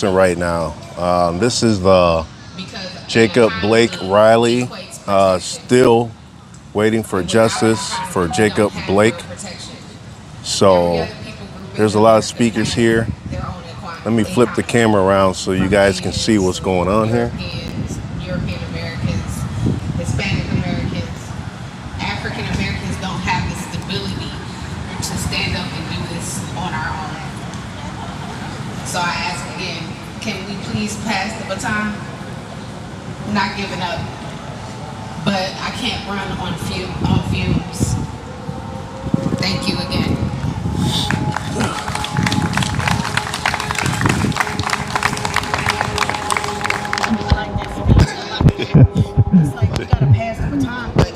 Right now. This is the Jacob Blake Riley, still waiting for justice for Jacob Blake. So there's a lot of speakers here. Let me flip the camera around so you guys can see what's going on here. European Americans, Hispanic Americans, African Americans don't have the stability to stand up and do this on our own. So I ask again, can we please pass the baton? I'm not giving up, but I can't run on fumes. Thank you again. It's like we gotta pass the baton, but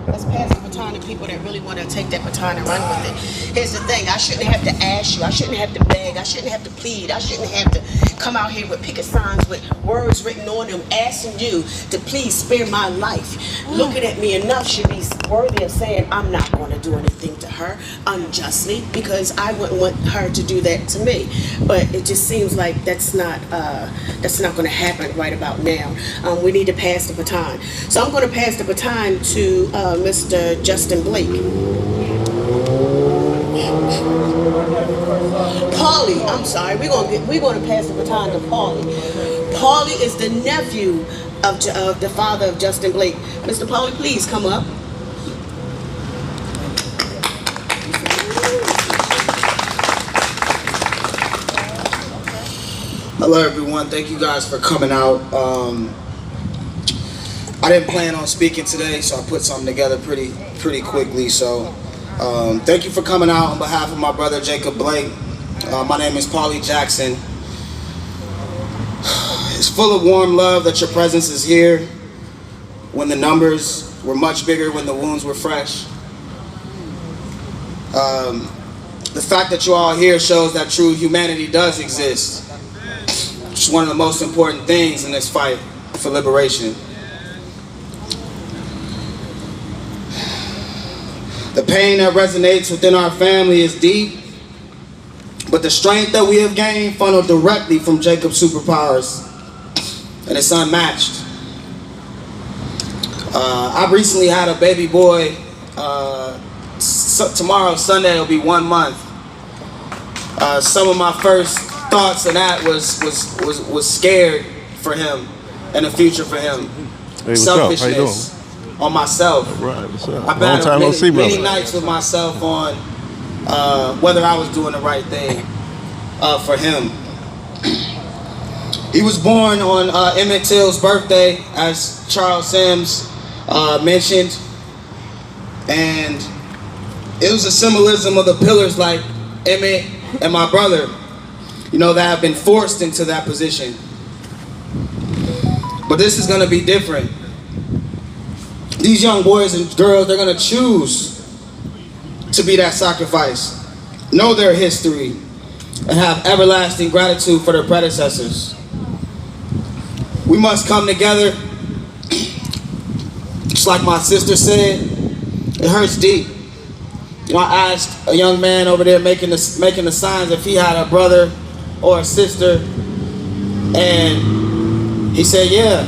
let's pass the baton to people that really want to take that baton and run with it. Here's the thing, I shouldn't have to ask you, I shouldn't have to beg, I shouldn't have to plead, I shouldn't have to come out here with picket signs with words written on them asking you to please spare my life. Looking at me enough should be worthy of saying I'm not going to do anything to her unjustly because I wouldn't want her to do that to me. But it just seems like that's not going to happen right about now. We need to pass the baton. So I'm going to pass the baton to Mr. Justin Blake. Paulie, I'm sorry, we're gonna pass the baton to Paulie. Paulie is the nephew of the father of Justin Blake. Mr. Paulie, please come up. Hello everyone, thank you guys for coming out. I didn't plan on speaking today, so I put something together pretty quickly. So thank you for coming out on behalf of my brother Jacob Blake. My name is Paulie Jackson. It's full of warm love that your presence is here when the numbers were much bigger, when the wounds were fresh. The fact that you're all here shows that true humanity does exist. It's one of the most important things in this fight for liberation. The pain that resonates within our family is deep, but the strength that we have gained funneled directly from Jacob's superpowers, and it's unmatched. I recently had a baby boy. Tomorrow, Sunday, it'll be 1 month. Some of my first thoughts of that was scared for him and the future for him. Hey, what's Selfishness up? How you doing? On myself. Right, what's up? I've Long time no see, brother. many nights with myself on whether I was doing the right thing for him. He was born on Emmett Till's birthday, as Charles Sims mentioned, and it was a symbolism of the pillars like Emmett and my brother, that have been forced into that position. But this is going to be different. These young boys and girls, they're going to choose to be that sacrifice, know their history, and have everlasting gratitude for their predecessors. We must come together. Just like my sister said, it hurts deep. I asked a young man over there making the signs if he had a brother or a sister, and he said, yeah.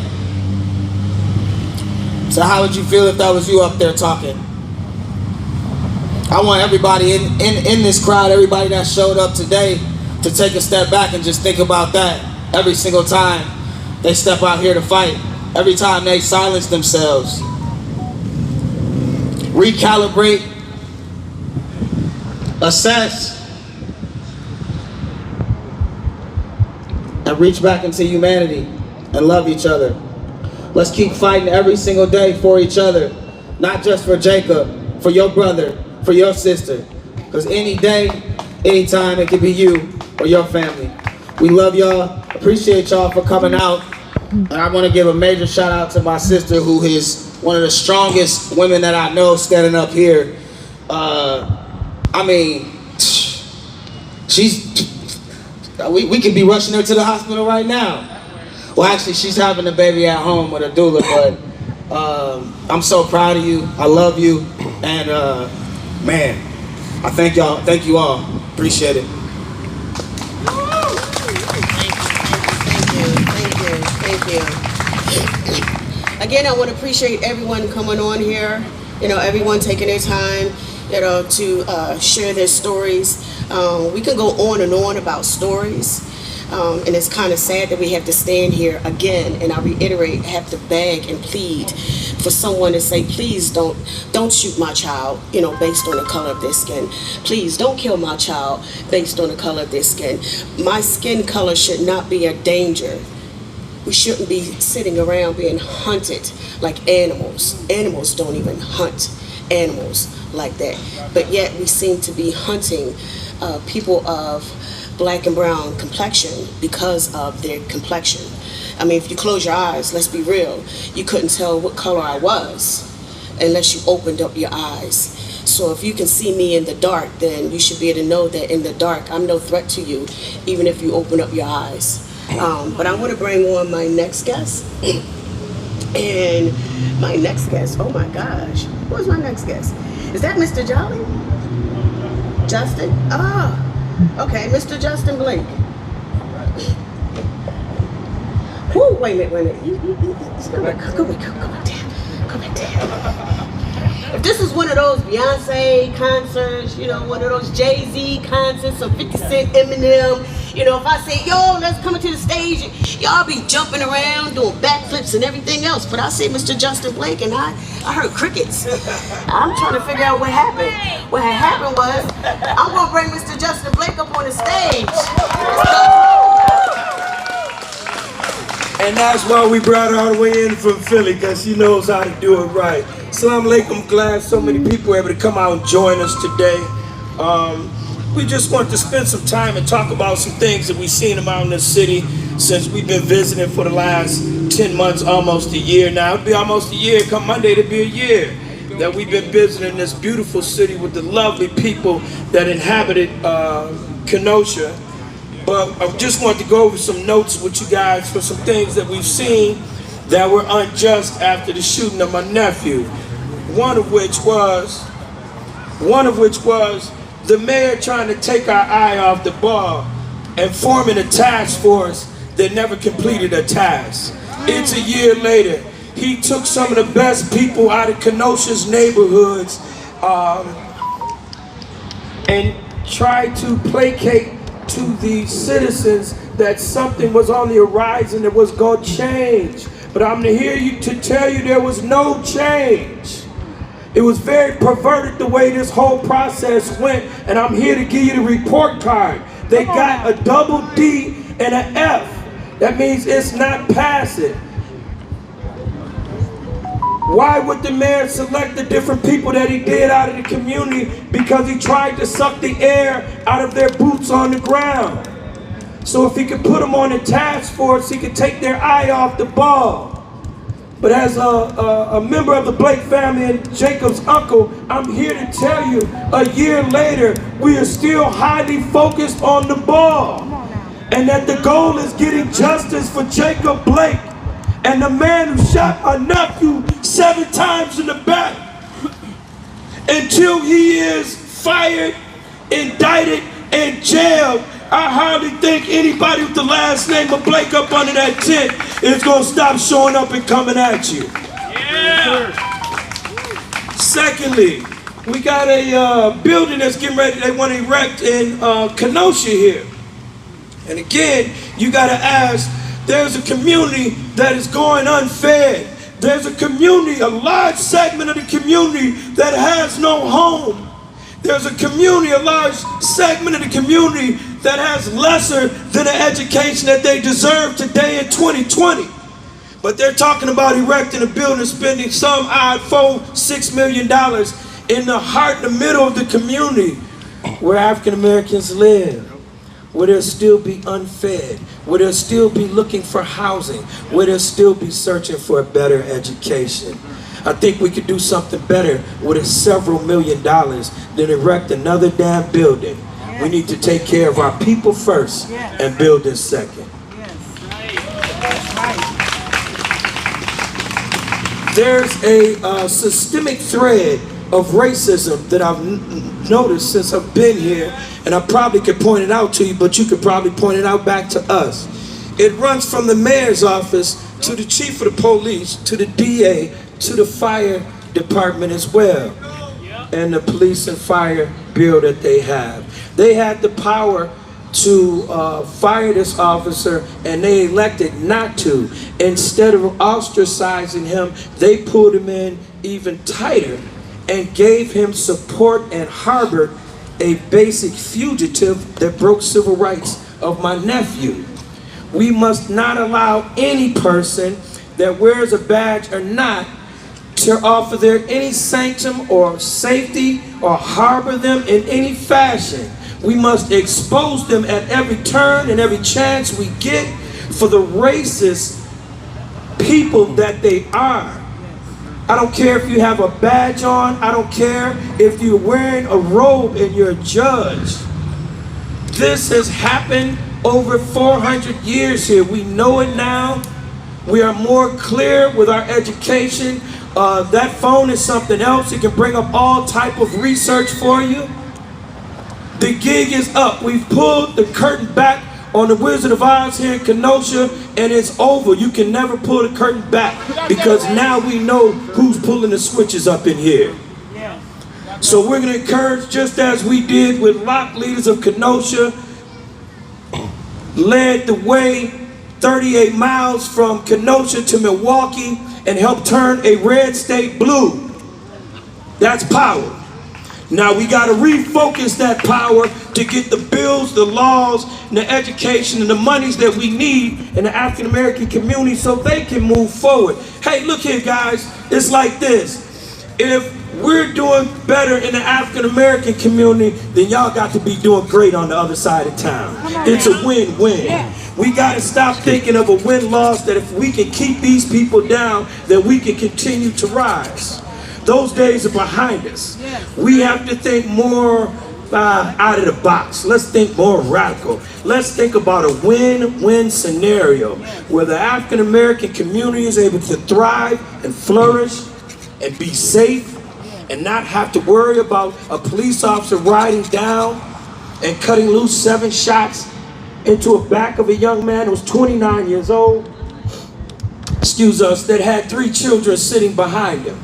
So how would you feel if that was you up there talking? I want everybody in this crowd, everybody that showed up today, to take a step back and just think about that every single time they step out here to fight, every time they silence themselves. Recalibrate, assess, and reach back into humanity and love each other. Let's keep fighting every single day for each other, not just for Jacob, for your brother, for your sister. Because any day, anytime, it could be you or your family. We love y'all, appreciate y'all for coming out. And I want to give a major shout out to my sister, who is one of the strongest women that I know standing up here. We could be rushing her to the hospital right now. Well, actually, she's having the baby at home with a doula, but I'm so proud of you. I love you, and man, I thank y'all. Thank you all. Appreciate it. again, I want to appreciate everyone coming on here. Everyone taking their time, to share their stories. We can go on and on about stories. And it's kind of sad that we have to stand here again, and I reiterate, have to beg and plead for someone to say, please don't shoot my child, based on the color of their skin. Please don't kill my child based on the color of their skin. My skin color should not be a danger. We shouldn't be sitting around being hunted like animals. Animals don't even hunt animals like that. But yet we seem to be hunting people of black and brown complexion because of their complexion. I mean, if you close your eyes, let's be real, you couldn't tell what color I was unless you opened up your eyes. So if you can see me in the dark, then you should be able to know that in the dark, I'm no threat to you, even if you open up your eyes. But I want to bring on my next guest. And my next guest, oh my gosh, who's my next guest? Is that Mr. Jolly? Justin? Ah. Okay, Mr. Justin Blake. Whoa, wait a minute. Go back down. If this is one of those Beyonce concerts, one of those Jay-Z concerts, or 50 Cent, Eminem, if I say, yo, let's come to the stage, y'all be jumping around, doing backflips and everything else. But I say Mr. Justin Blake, and I heard crickets. I'm trying to figure out what happened. What had happened was, I'm going to bring Mr. Justin Blake up on the stage. And that's why we brought her all the way in from Philly, because she knows how to do it right. Assalamu alaikum, glad so many people were able to come out and join us today. We just wanted to spend some time and talk about some things that we've seen about in this city since we've been visiting for the last 10 months, almost a year now. It'll be almost a year, come Monday to be a year that we've been visiting this beautiful city with the lovely people that inhabited Kenosha. But I just wanted to go over some notes with you guys for some things that we've seen that were unjust after the shooting of my nephew. One of which was the mayor trying to take our eye off the ball and forming a task force that never completed a task. It's a year later. He took some of the best people out of Kenosha's neighborhoods and tried to placate to the citizens that something was on the horizon that was going to change. But I'm here to tell you there was no change. It was very perverted the way this whole process went, and I'm here to give you the report card. They got a double D and an F. That means it's not passing. Why would the mayor select the different people that he did out of the community? Because he tried to suck the air out of their boots on the ground. So if he could put them on a task force, he could take their eye off the ball. But as a member of the Blake family and Jacob's uncle, I'm here to tell you, a year later, we are still highly focused on the ball. And that the goal is getting justice for Jacob Blake and the man who shot my nephew 7 times in the back. Until he is fired, indicted, and jailed, I hardly think anybody with the last name of Blake up under that tent is going to stop showing up and coming at you. Yeah. Secondly, we got a building that's getting ready, they want to erect in Kenosha here. And again, you got to ask, there's a community that is going unfed. There's a community, a large segment of the community that has no home. There's a community, a large segment of the community that has lesser than the education that they deserve today in 2020. But they're talking about erecting a building, spending some odd $4-6 million in the heart, in the middle of the community where African Americans live, where they'll still be unfed, where they'll still be looking for housing, where they'll still be searching for a better education. I think we could do something better with several $1 million than erect another damn building. Yes. We need to take care of our people first, yes, and build this second. Yes. Right. There's a systemic thread of racism that I've noticed since I've been here, and I probably could point it out to you, but you could probably point it out back to us. It runs from the mayor's office to the chief of the police, to the DA, to the fire department as well, and the police and fire bureau that they have. They had the power to fire this officer, and they elected not to. Instead of ostracizing him, they pulled him in even tighter and gave him support and harbored a basic fugitive that broke civil rights of my nephew. We must not allow any person that wears a badge or not to offer there any sanctum or safety or harbor them in any fashion. We must expose them at every turn and every chance we get for the racist people that they are. I don't care if you have a badge on. I don't care if you're wearing a robe and you're a judge. This has happened over 400 years here. We know it now. We are more clear with our education. That phone is something else. It can bring up all type of research for you. The gig is up. We've pulled the curtain back on the Wizard of Oz here in Kenosha, and it's over. You can never pull the curtain back because now we know who's pulling the switches up in here. So we're going to encourage, just as we did with Lock Leaders of Kenosha, led the way 38 miles from Kenosha to Milwaukee and helped turn a red state blue. That's power. Now we got to refocus that power to get the bills, the laws, and the education and the monies that we need in the African American community so they can move forward. Hey, look here, guys. It's like this. If we're doing better in the African American community, then y'all got to be doing great on the other side of town. It's a win-win. We got to stop thinking of a win-loss, that if we can keep these people down, then we can continue to rise. Those days are behind us. We have to think more out of the box. Let's think more radical. Let's think about a win-win scenario where the African American community is able to thrive and flourish and be safe and not have to worry about a police officer riding down and cutting loose 7 shots into a back of a young man who was 29 years old, excuse us, that had 3 children sitting behind him.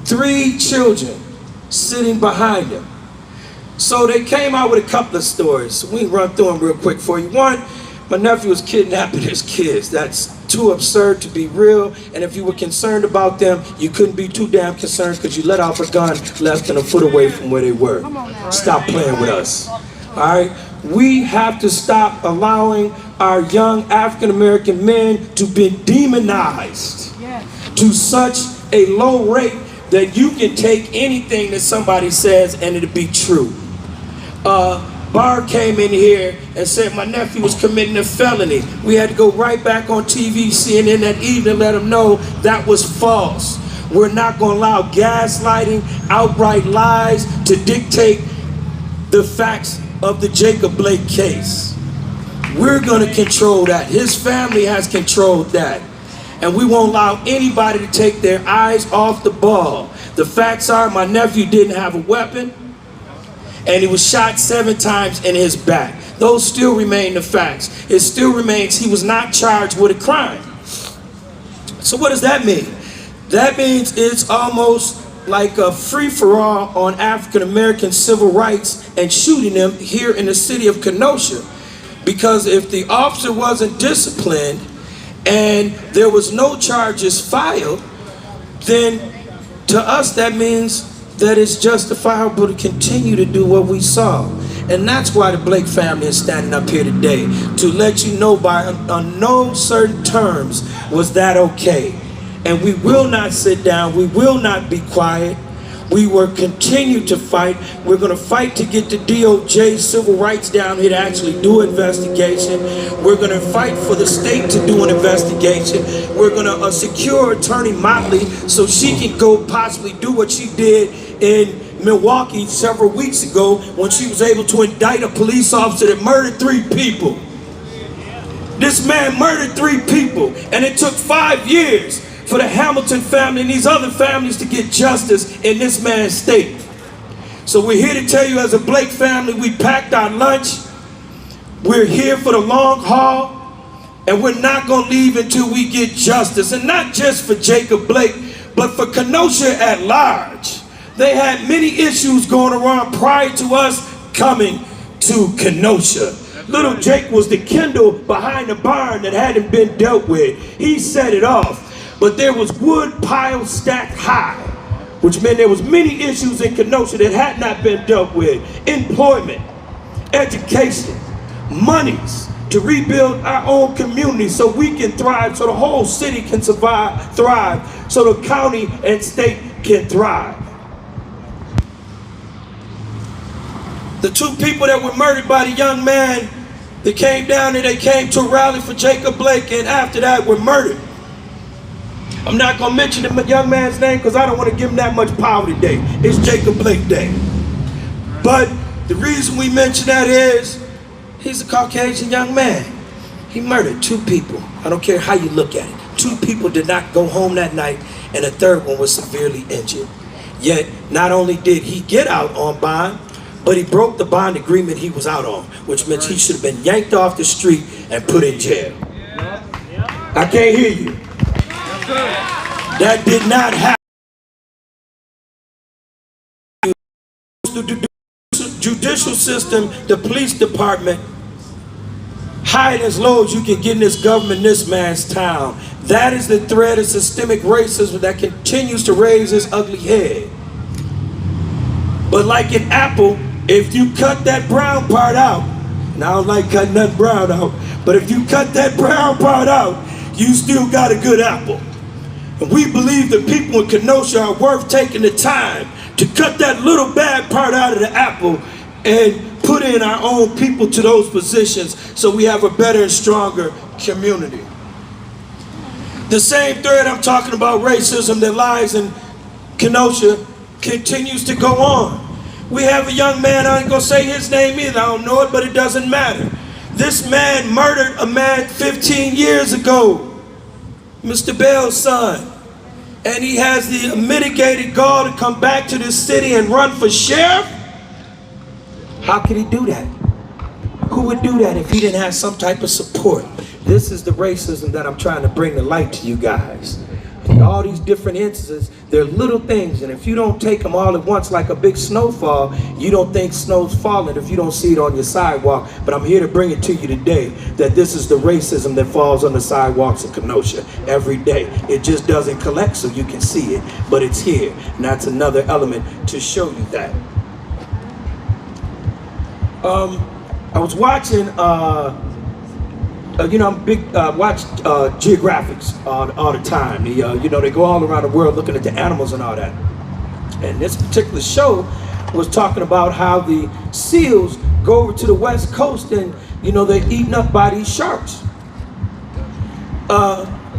3 children sitting behind him. So they came out with a couple of stories. We can run through them real quick for you. One, my nephew was kidnapping his kids. That's too absurd to be real. And if you were concerned about them, you couldn't be too damn concerned because you let off a gun less than a foot away from where they were. Stop playing with us. All right? We have to stop allowing our young African American men to be demonized to such a low rate that you can take anything that somebody says and it'll be true. Barr came in here and said my nephew was committing a felony. We had to go right back on TV, CNN that evening, let him know that was false. We're not going to allow gaslighting, outright lies to dictate the facts of the Jacob Blake case. We're going to control that. His family has controlled that. And we won't allow anybody to take their eyes off the ball. The facts are my nephew didn't have a weapon, and he was shot 7 times in his back. Those still remain the facts. It still remains he was not charged with a crime. So what does that mean? That means it's almost like a free-for-all on African American civil rights and shooting them here in the city of Kenosha. Because if the officer wasn't disciplined and there was no charges filed, then to us that means that it's justifiable to continue to do what we saw. And that's why the Blake family is standing up here today, to let you know by on no certain terms was that okay. And we will not sit down, we will not be quiet. We will continue to fight. We're going to fight to get the DOJ civil rights down here to actually do an investigation. We're going to fight for the state to do an investigation. We're going to secure Attorney Motley so she can go possibly do what she did in Milwaukee several weeks ago when she was able to indict a police officer that murdered 3 people. This man murdered 3 people, and it took 5 years for the Hamilton family and these other families to get justice in this man's state. So we're here to tell you, as a Blake family, we packed our lunch. We're here for the long haul, And we're not gonna leave until we get justice. And not just for Jacob Blake, but for Kenosha at large. They had many issues going around prior to us coming to Kenosha. Little Jake was the kindle behind the barn that hadn't been dealt with. He set it off. But there was wood piles stacked high, which meant there was many issues in Kenosha that had not been dealt with. Employment, education, monies to rebuild our own community so we can thrive, so the whole city can thrive, so the county and state can thrive. The two people that were murdered by the young man that came down and they came to a rally for Jacob Blake and after that were murdered. I'm not gonna mention the young man's name because I don't want to give him that much power today. It's Jacob Blake Day. But the reason we mention that is he's a Caucasian young man. He murdered two people. I don't care how you look at it. Two people did not go home that night and a third one was severely injured. Yet not only did he get out on bond, but he broke the bond agreement he was out on, which meant he should have been yanked off the street and put in jail. I can't hear you. That did not happen. The judicial system, the police department, high and as low as you can get in this government, this man's town. That is the threat of systemic racism that continues to raise its ugly head. But like in Apple, if you cut that brown part out, and I don't like cutting that brown out, but if you cut that brown part out, you still got a good apple. And we believe the people in Kenosha are worth taking the time to cut that little bad part out of the apple and put in our own people to those positions so we have a better and stronger community. The same thread I'm talking about, racism that lies in Kenosha, continues to go on. We have a young man, I ain't gonna say his name either, I don't know it, but it doesn't matter. This man murdered a man 15 years ago, Mr. Bell's son. And he has the mitigated gall to come back to this city and run for sheriff? How could he do that? Who would do that if he didn't have some type of support? This is the racism that I'm trying to bring to light to you guys. All these different instances, they're little things, and if you don't take them all at once like a big snowfall, you don't think snow's falling if you don't see it on your sidewalk. But I'm here to bring it to you today that this is the racism that falls on the sidewalks of Kenosha every day. It just doesn't collect so you can see it, but it's here, and that's another element to show you that. I was watching I'm big, watch Geographics all the time. They go all around the world looking at the animals and all that. And this particular show was talking about how the seals go over to the West Coast and, they're eaten up by these sharks.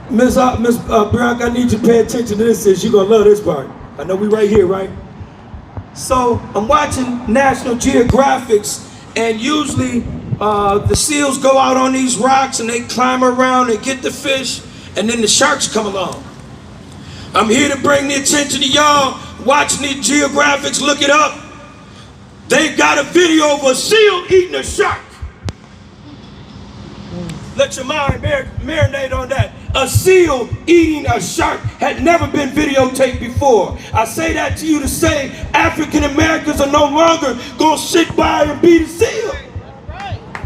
Miss Bianca, I need you to pay attention to this, sis. You're gonna love this part. I know we right here, right? So I'm watching National Geographics, and usually the seals go out on these rocks and they climb around and get the fish, and then the sharks come along. I'm here to bring the attention to y'all watching the Geographics, look it up. They got a video of a seal eating a shark. Let your mind marinate on that. A seal eating a shark had never been videotaped before. I say that to you to say African Americans are no longer gonna sit by and be the seal.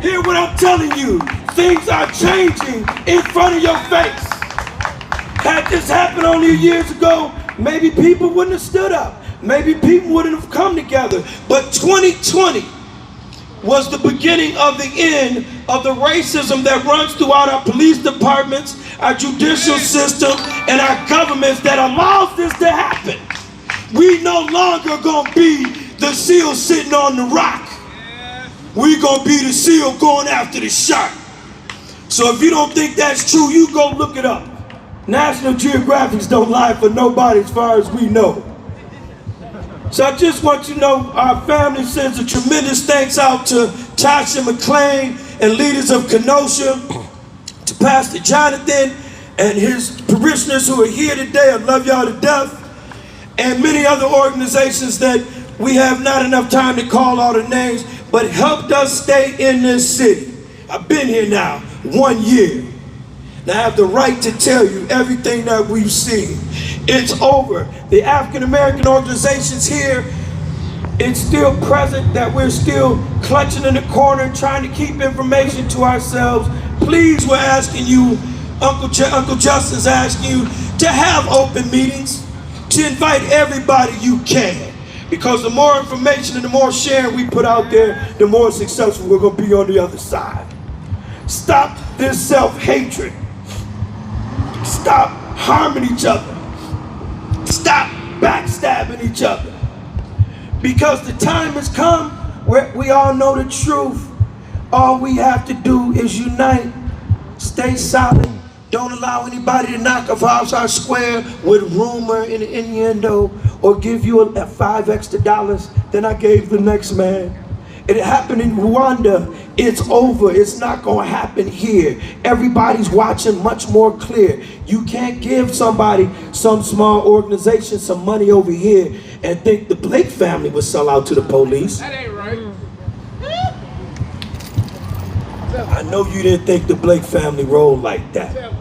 Hear what I'm telling you. Things are changing in front of your face. Had this happened only years ago, maybe people wouldn't have stood up. Maybe people wouldn't have come together. But 2020 was the beginning of the end of the racism that runs throughout our police departments, our judicial system, and our governments that allows this to happen. We no longer gonna be the seal sitting on the rock. We're gonna be the seal going after the shark. So if you don't think that's true, you go look it up. National Geographics don't lie for nobody as far as we know. So I just want you to know our family sends a tremendous thanks out to Tasha McClain and leaders of Kenosha, to Pastor Jonathan and his parishioners who are here today. I love y'all to death. And many other organizations that we have not enough time to call all the names, but helped us stay in this city. I've been here now 1 year. And I have the right to tell you everything that we've seen. It's over. The African American organizations here, it's still present that we're still clutching in the corner trying to keep information to ourselves. Please, we're asking you, Uncle Justin's asking you to have open meetings, to invite everybody you can. Because the more information and the more sharing we put out there, the more successful we're going to be on the other side. Stop this self-hatred. Stop harming each other. Stop backstabbing each other. Because the time has come where we all know the truth. All we have to do is unite, stay solid. Don't allow anybody to knock a our square with rumor and innuendo or give you $5 extra than I gave the next man. It happened in Rwanda. It's over. It's not going to happen here. Everybody's watching much more clear. You can't give somebody, some small organization, some money over here and think the Blake family would sell out to the police. That ain't right. I know you didn't think the Blake family rolled like that.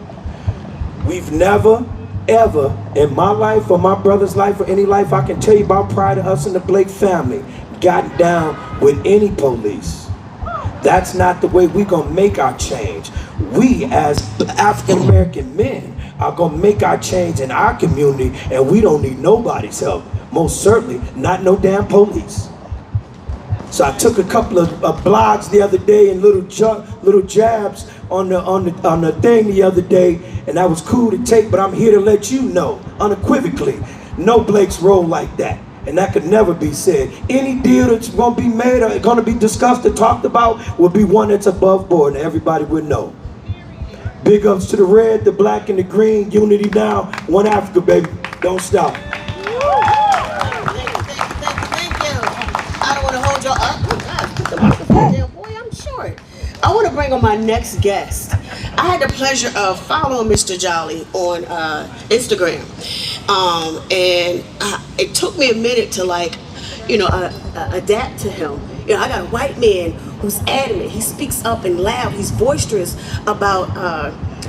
We've never, ever, in my life or my brother's life or any life I can tell you about prior to us in the Blake family, got down with any police. That's not the way we're gonna make our change. We as African American men are gonna make our change in our community, and we don't need nobody's help. Most certainly not no damn police. So I took a couple of blogs the other day and little jabs on the thing the other day, and that was cool to take, but I'm here to let you know unequivocally, no Blakes roll like that. And that could never be said. Any deal that's going to be made or going to be discussed or talked about will be one that's above board, and everybody would know. Big ups to the red, the black, and the green. Unity now. One Africa, baby. Don't stop. Thank you. I don't want to hold y'all up. Oh, God, put the microphone down. Boy, I'm short. I want to bring on my next guest. I had the pleasure of following Mr. Jolly on Instagram. And it took me a minute to adapt to him. You know, I got a white man who's adamant. He speaks up and loud. He's boisterous about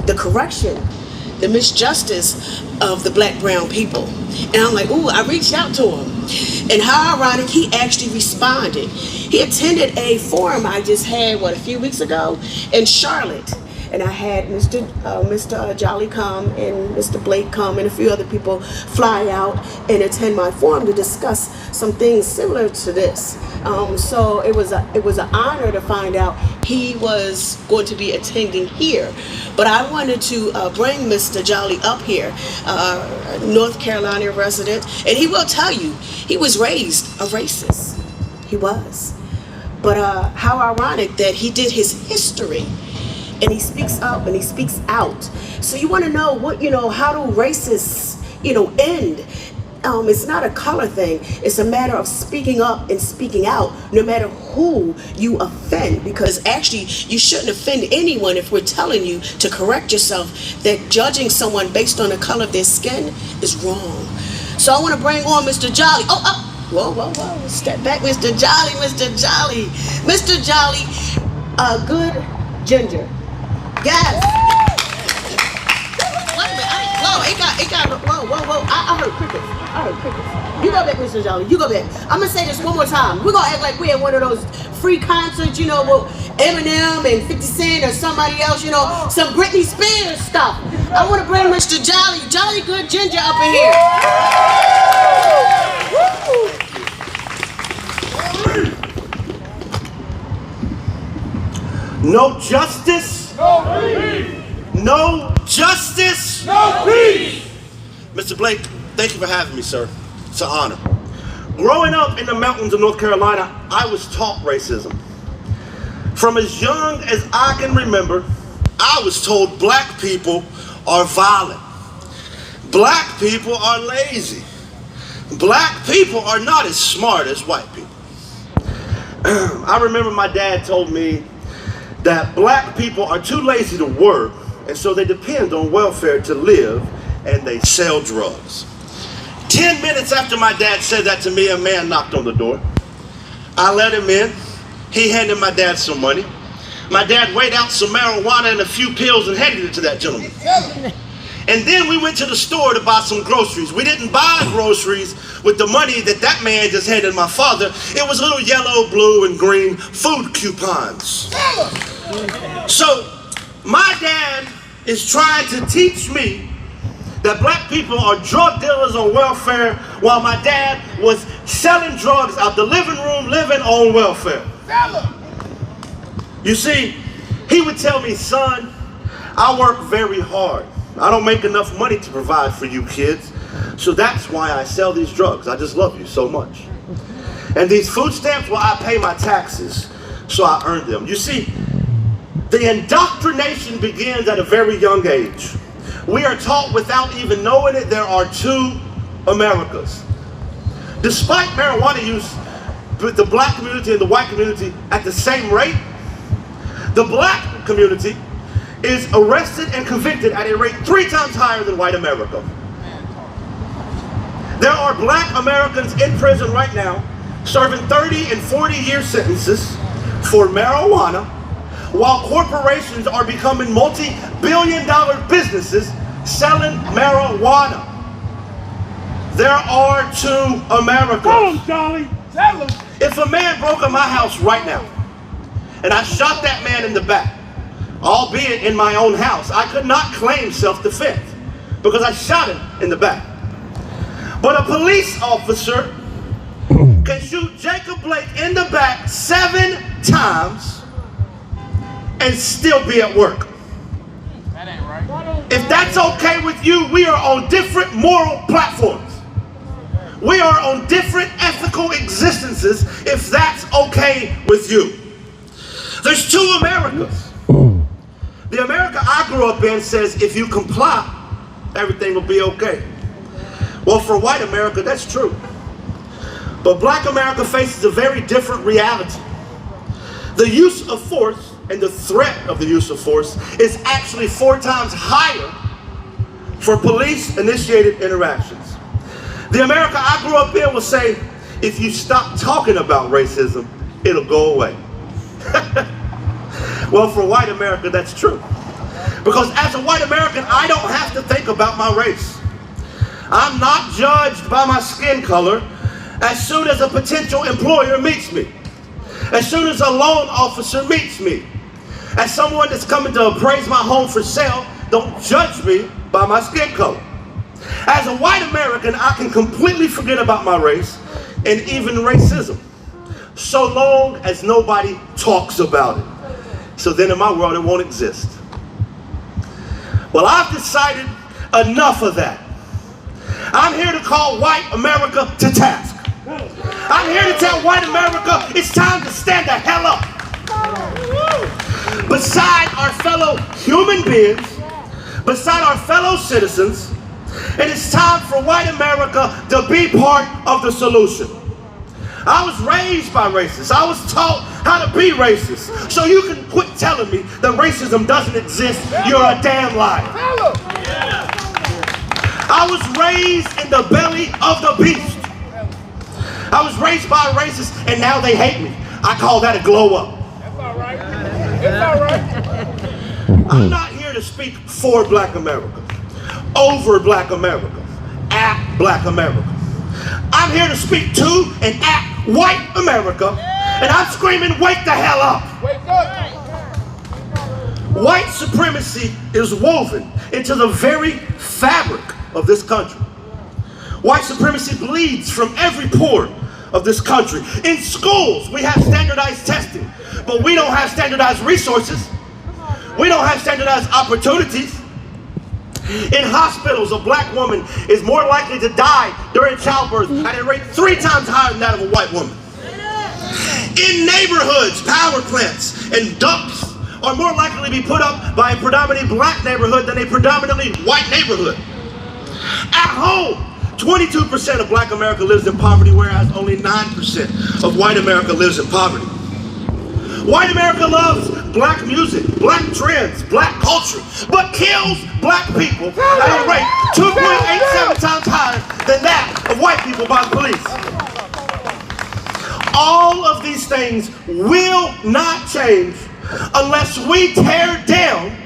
the correction, the misjustice of the black brown people. And I'm like, ooh, I reached out to him. And how ironic, he actually responded. He attended a forum I just had, a few weeks ago in Charlotte. And I had Mr. Jolly come and Mr. Blake come and a few other people fly out and attend my forum to discuss some things similar to this. So it was an honor to find out he was going to be attending here. But I wanted to bring Mr. Jolly up here, North Carolina resident, and he will tell you he was raised a racist. He was. But how ironic that he did his history. And he speaks up and he speaks out. So you want to know how do racists, end? It's not a color thing. It's a matter of speaking up and speaking out, no matter who you offend. Because actually, you shouldn't offend anyone if we're telling you to correct yourself, that judging someone based on the color of their skin is wrong. So I want to bring on Mr. Jolly. Whoa. Step back, Mr. Jolly, Mr. Jolly. Mr. Jolly, a good ginger. Yes. Wait a minute. Whoa. I heard crickets. You go back, Mr. Jolly. You go back. I'm going to say this one more time. We're going to act like we're at one of those free concerts, with Eminem and 50 Cent or somebody else, some Britney Spears stuff. I want to bring Mr. Jolly Good Ginger up in here. No justice. No peace. No justice. No peace. Mr. Blake, thank you for having me, sir. It's an honor. Growing up in the mountains of North Carolina, I was taught racism. From as young as I can remember, I was told black people are violent. Black people are lazy. Black people are not as smart as white people. I remember my dad told me that black people are too lazy to work, and so they depend on welfare to live, and they sell drugs. 10 minutes after my dad said that to me, a man knocked on the door. I let him in. He handed my dad some money. My dad weighed out some marijuana and a few pills and handed it to that gentleman. And then we went to the store to buy some groceries. We didn't buy groceries with the money that that man just handed my father. It was little yellow, blue, and green food coupons. So my dad is trying to teach me that black people are drug dealers on welfare, while my dad was selling drugs out the living room, living on welfare. You see, he would tell me, son, I work very hard. I don't make enough money to provide for you kids, so that's why I sell these drugs. I just love you so much. And these food stamps, well, I pay my taxes, so I earn them. You see, the indoctrination begins at a very young age. We are taught without even knowing it, there are two Americas. Despite marijuana use with the black community and the white community at the same rate, the black community is arrested and convicted at a rate 3 times higher than white America. There are black Americans in prison right now serving 30 and 40-year sentences for marijuana, while corporations are becoming multi-billion-dollar businesses selling marijuana. There are two Americas. Tell him, Charlie. Tell him. If a man broke in my house right now, and I shot that man in the back, albeit in my own house, I could not claim self-defense because I shot him in the back. But a police officer can shoot Jacob Blake in the back 7 times and still be at work. That ain't right. If that's okay with you, we are on different moral platforms. We are on different ethical existences if that's okay with you. There's two Americas. The America I grew up in says if you comply, everything will be okay. Well, for white America, that's true. But black America faces a very different reality. The use of force and the threat of the use of force is actually 4 times higher for police-initiated interactions. The America I grew up in will say, if you stop talking about racism, it'll go away. Well, for white America, that's true. Because as a white American, I don't have to think about my race. I'm not judged by my skin color as soon as a potential employer meets me. As soon as a loan officer meets me. As someone that's coming to appraise my home for sale, don't judge me by my skin color. As a white American, I can completely forget about my race and even racism, so long as nobody talks about it. So then in my world, it won't exist. Well, I've decided enough of that. I'm here to call white America to task. I'm here to tell white America it's time to stand the hell up. Beside our fellow human beings, beside our fellow citizens, it is time for white America to be part of the solution. I was raised by racists. I was taught how to be racist. So you can quit telling me that racism doesn't exist. You're a damn liar. I was raised in the belly of the beast. I was raised by racists and now they hate me. I call that a glow up. That's all right. It's all right. I'm not here to speak for black America, over black America, at black America. I'm here to speak to and at white America, and I'm screaming, wake the hell up. Wake up. White supremacy is woven into the very fabric of this country. White supremacy bleeds from every pore of this country. In schools, we have standardized testing, but we don't have standardized resources. We don't have standardized opportunities. In hospitals, a black woman is more likely to die during childbirth at a rate 3 times higher than that of a white woman. In neighborhoods, power plants and dumps are more likely to be put up by a predominantly black neighborhood than a predominantly white neighborhood. At home, 22% of black America lives in poverty, whereas only 9% of white America lives in poverty. White America loves black music, black trends, black culture, but kills black people at a rate 2.87 times higher than that of white people by the police. All of these things will not change unless we tear down,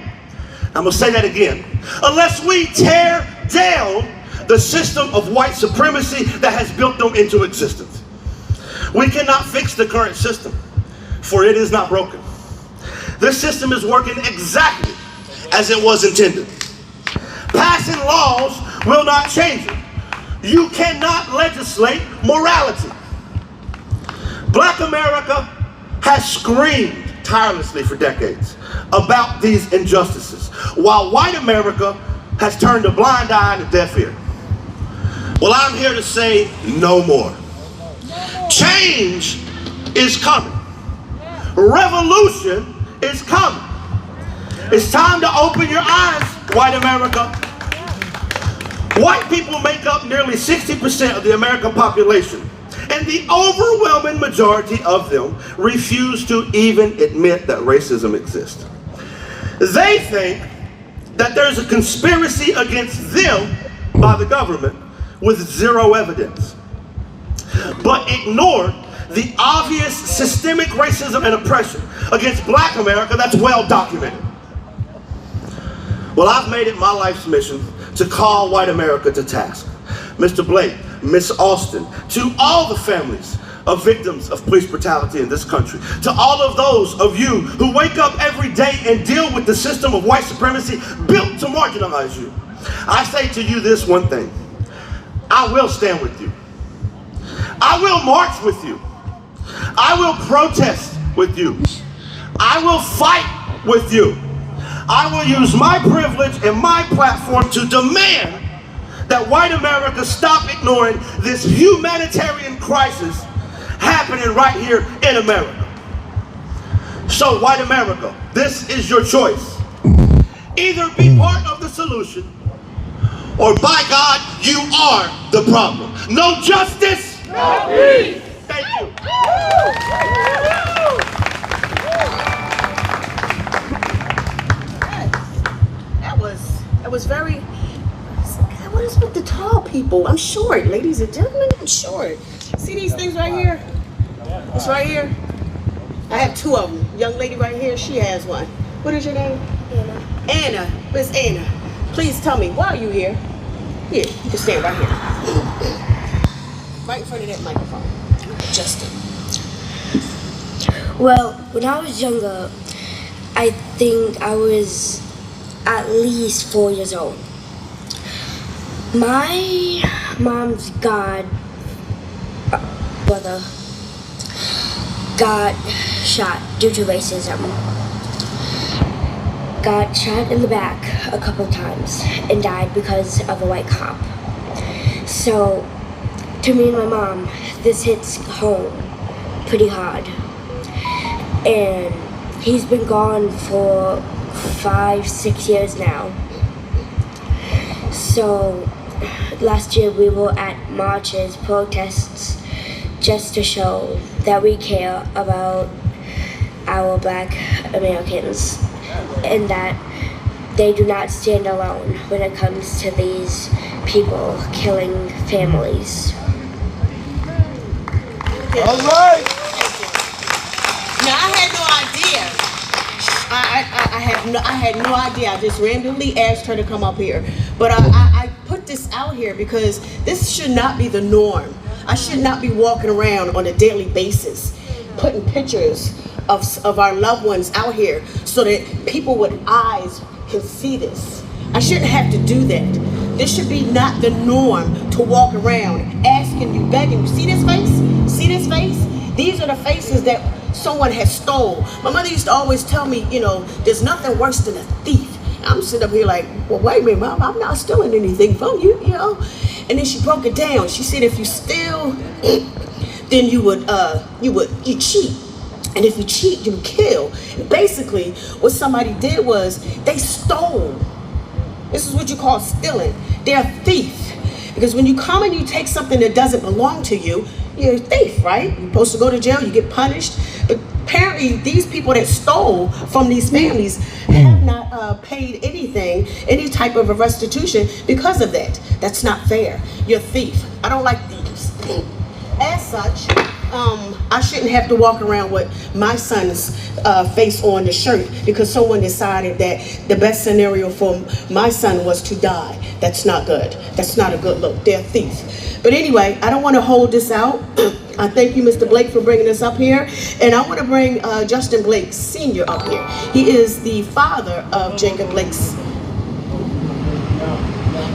I'm going to say that again, unless we tear down the system of white supremacy that has built them into existence. We cannot fix the current system, for it is not broken. This system is working exactly as it was intended. Passing laws will not change it. You cannot legislate morality. Black America has screamed tirelessly for decades about these injustices, while white America has turned a blind eye and a deaf ear. Well, I'm here to say no more. Change is coming. Revolution is coming. It's time to open your eyes, white America. White people make up nearly 60% of the American population, and the overwhelming majority of them refuse to even admit that racism exists. They think that there's a conspiracy against them by the government with zero evidence, but ignore the obvious systemic racism and oppression against Black America that's well documented. Well, I've made it my life's mission to call white America to task. Mr. Blake, Miss Austin, to all the families of victims of police brutality in this country, to all of those of you who wake up every day and deal with the system of white supremacy built to marginalize you, I say to you this one thing: I will stand with you. I will march with you. I will protest with you. I will fight with you. I will use my privilege and my platform to demand that white America stop ignoring this humanitarian crisis happening right here in America. So, white America, this is your choice. Either be part of the solution, or by God, you are the problem. No justice, no peace. Thank you. That was very, what is with the tall people? I'm short, ladies and gentlemen, I'm short. See these things right here? It's right here. I have two of them. Young lady right here, she has one. What is your name? Anna. Anna, Miss Anna, please tell me, why are you here? Here, you can stand right here. Right in front of that microphone. Justin. Well, when I was younger, I think I was at least 4 years old. My mom's brother got shot due to racism. Got shot in the back a couple times and died because of a white cop. So, to me and my mom, this hits home pretty hard. And he's been gone for 5-6 years now. So last year we were at marches, protests, just to show that we care about our Black Americans and that they do not stand alone when it comes to these people killing families. All right. Now, I had no idea. I had no idea. I just randomly asked her to come up here. But I put this out here because this should not be the norm. I should not be walking around on a daily basis putting pictures of our loved ones out here so that people with eyes can see this. I shouldn't have to do that. This should be not the norm to walk around asking you, begging you. See this face? See this face? These are the faces that someone has stole. My mother used to always tell me, you know, there's nothing worse than a thief. I'm sitting up here like, well, wait a minute, Mom, I'm not stealing anything from you, you know. And then she broke it down. She said, if you steal, then you cheat. And if you cheat, you kill. And basically, what somebody did was they stole. This is what you call stealing. They're a thief. Because when you come and you take something that doesn't belong to you, you're a thief, right? You're supposed to go to jail, you get punished. But apparently, these people that stole from these families have not paid anything, any type of a restitution because of that. That's not fair. You're a thief. I don't like thieves. As such, I shouldn't have to walk around with my son's face on the shirt because someone decided that the best scenario for my son was to die. That's not good. That's not a good look. They're thieves. But anyway, I don't want to hold this out. I thank you, Mr. Blake, for bringing us up here. And I want to bring Justin Blake Sr. up here. He is the father of Jacob Blake's.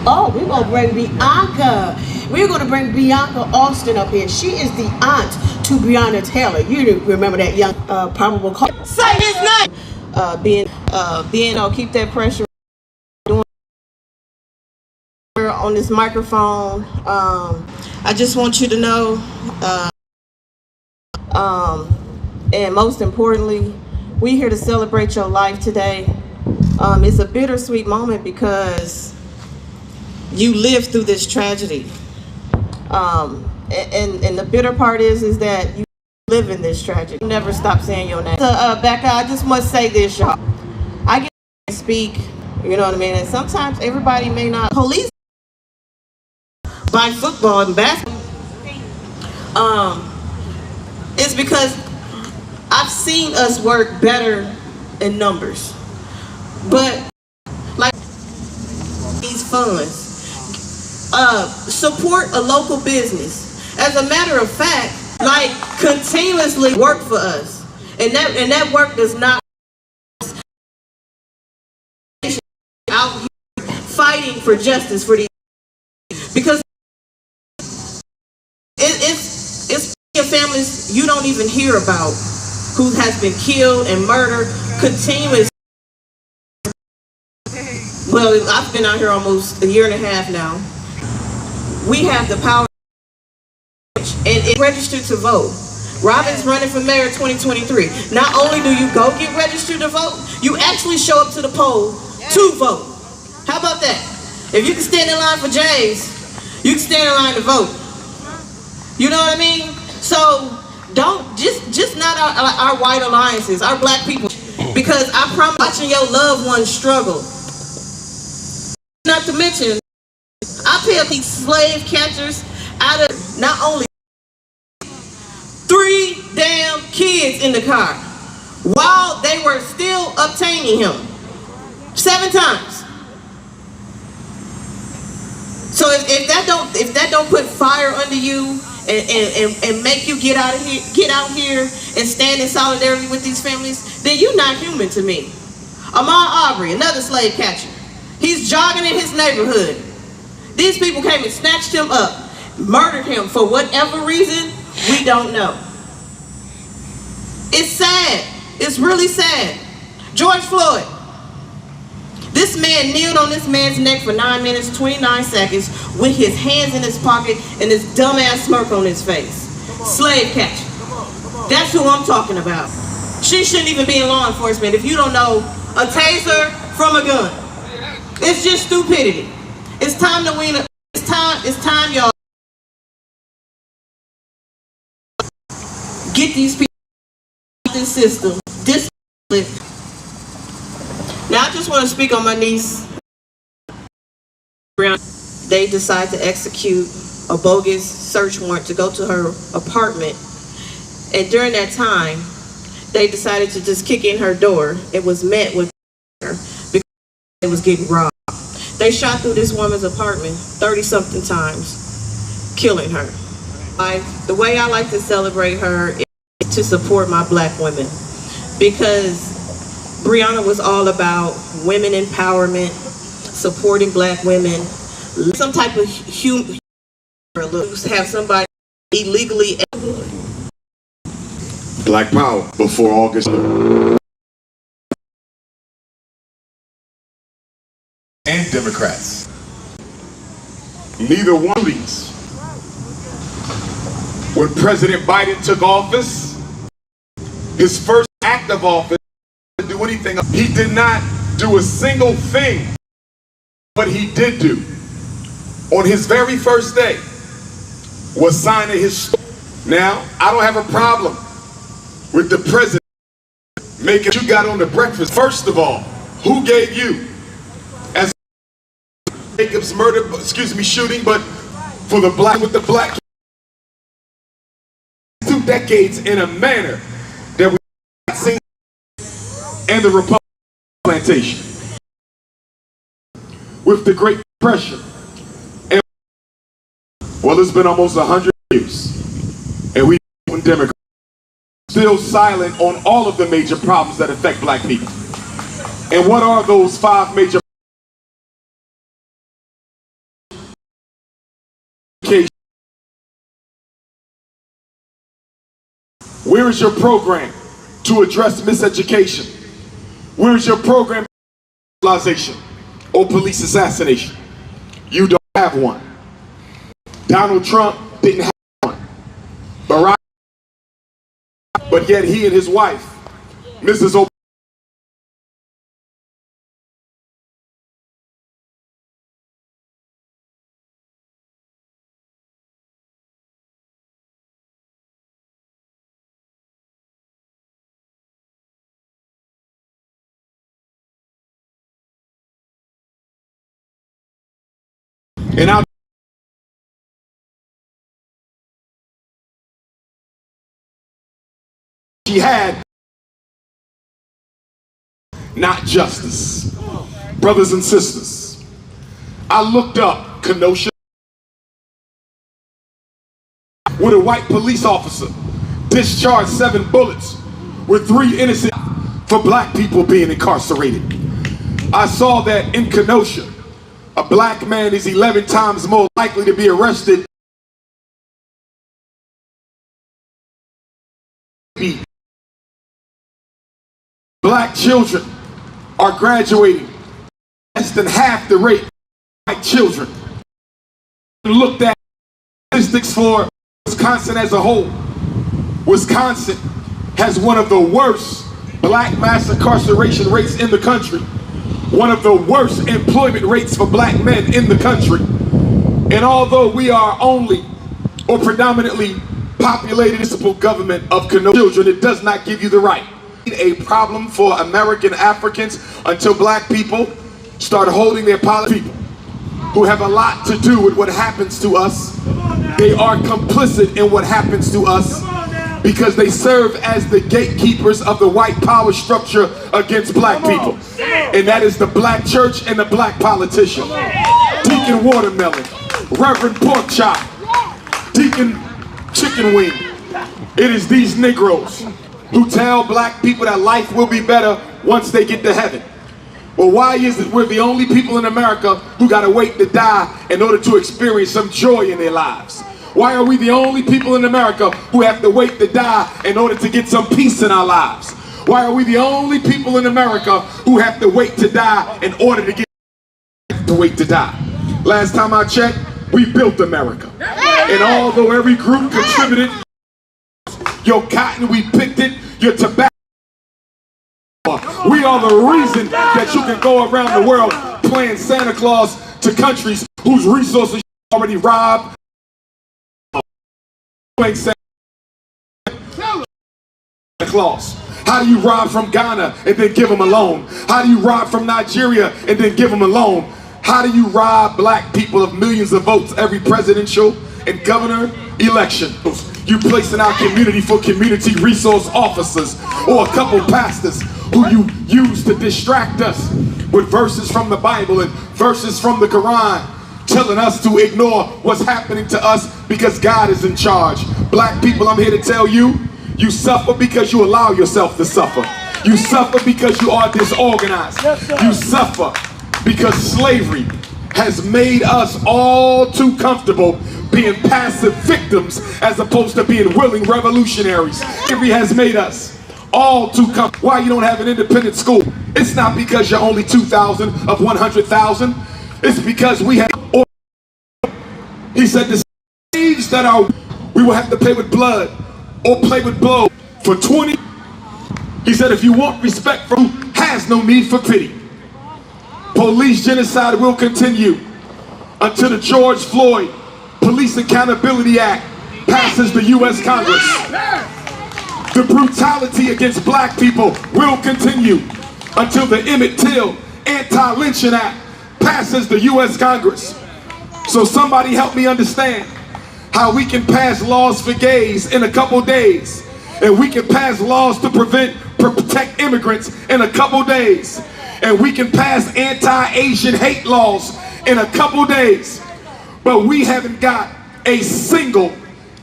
Oh, we're going to bring Bianca. We're going to bring Bianca Austin up here. She is the aunt to Breonna Taylor. You remember that young probable cause. Say his name. Keep that pressure on this microphone. I just want you to know, and most importantly, we're here to celebrate your life today. It's a bittersweet moment because you lived through this tragedy. And the bitter part is that you live in this tragedy. Never stop saying your name. Becca, I just must say this, y'all. I get to speak, you know what I mean? And sometimes everybody may not police by football and basketball. It's because I've seen us work better in numbers. But like these funds, support a local business. As a matter of fact, like continuously work for us, and that work does not out here fighting for justice for these, because it's families you don't even hear about who has been killed and murdered continuously. Well, I've been out here almost a year and a half now. We have the power, and it's registered to vote. Robin's running for mayor 2023. Not only do you go get registered to vote, you actually show up to the poll to vote. How about that? If you can stand in line for James, you can stand in line to vote. You know what I mean? So don't just not our white alliances, our black people, because I promise watching your loved ones struggle. Not to mention, I pay up these slave catchers out of not only 3 damn kids in the car while they were still obtaining him 7 times. So if that don't put fire under you and make you get out here and stand in solidarity with these families, then you're not human to me. Ahmaud Arbery, another slave catcher. He's jogging in his neighborhood. These people came and snatched him up, murdered him for whatever reason, we don't know. It's sad. It's really sad. George Floyd. This man kneeled on this man's neck for 9 minutes, 29 seconds with his hands in his pocket and this dumbass smirk on his face. Slave catcher. That's who I'm talking about. She shouldn't even be in law enforcement if you don't know a taser from a gun. It's just stupidity. It's time to win. It's time, y'all. Get these people out of this system. Now I just want to speak on my niece. They decide to execute a bogus search warrant to go to her apartment. And during that time, they decided to just kick in her door. It was met with her because it was getting robbed. They shot through this woman's apartment 30-something times, killing her. The way I like to celebrate her is to support my black women, because Breonna was all about women empowerment, supporting black women, some type of human, have somebody illegally. Black Power before August. And Democrats. Neither one of these. When President Biden took office, his first act of office, he didn't do anything. He did not do a single thing. What he did do on his very first day was signing his. Now, I don't have a problem with the president making you got on the breakfast. First of all, who gave you as Jacob's murder, shooting, but for the black with the black 2 decades in a manner that we have seen in the Republican plantation. With the Great Depression, and well, it's been almost 100 years, and we Democrats still silent on all of the major problems that affect black people. And what are those 5 major problems? Where is your program to address miseducation? Where is your program to legalization or police assassination? You don't have one. Donald Trump didn't have one. Barack, but yet he and his wife, Mrs. Obama, and I she had not justice. Brothers and sisters, I looked up Kenosha, where a white police officer discharged 7 bullets with 3 innocent for black people being incarcerated. I saw that in Kenosha, a black man is 11 times more likely to be arrested. Black children are graduating less than half the rate of white children. Looked at statistics for Wisconsin as a whole. Wisconsin has one of the worst black mass incarceration rates in the country. One of the worst employment rates for black men in the country. And although we are only or predominantly populated municipal government of Kenosha children, it does not give you the right. A problem for American Africans until black people start holding their people who have a lot to do with what happens to us. They are complicit in what happens to us because they serve as the gatekeepers of the white power structure against black people. And that is the black church and the black politician. Deacon Watermelon, Reverend Pork Chop, Deacon Chicken Wing. It is these Negroes who tell black people that life will be better once they get to heaven. Well, why is it we're the only people in America who gotta wait to die in order to experience some joy in their lives? Why are we the only people in America who have to wait to die in order to get some peace in our lives? Why are we the only people in America who have to wait to die in order to get to wait to die? Last time I checked, we built America. And although every group contributed, your cotton, we picked it, your tobacco. We are the reason that you can go around the world playing Santa Claus to countries whose resources you already robbed. Santa Claus. How do you rob from Ghana and then give them a loan? How do you rob from Nigeria and then give them a loan? How do you rob black people of millions of votes every presidential and governor election? You place in our community for community resource officers or a couple pastors who you use to distract us with verses from the Bible and verses from the Quran telling us to ignore what's happening to us because God is in charge. Black people, I'm here to tell you, you suffer because you allow yourself to suffer. You suffer because you are disorganized. You suffer because slavery has made us all too comfortable being passive victims as opposed to being willing revolutionaries. Slavery has made us all too comfortable. Why you don't have an independent school? It's not because you're only 2,000 of 100,000. It's because we have. He said the slaves that are, we will have to pay with blood or play with blow for 20. He said if you want respect from who has no need for pity. Police genocide will continue until the George Floyd Police Accountability Act passes the U.S. Congress. The brutality against black people will continue until the Emmett Till Anti-Lynching Act passes the U.S. Congress. So somebody help me understand how we can pass laws for gays in a couple days, and we can pass laws to protect immigrants in a couple days, and we can pass anti-Asian hate laws in a couple days, but we haven't got a single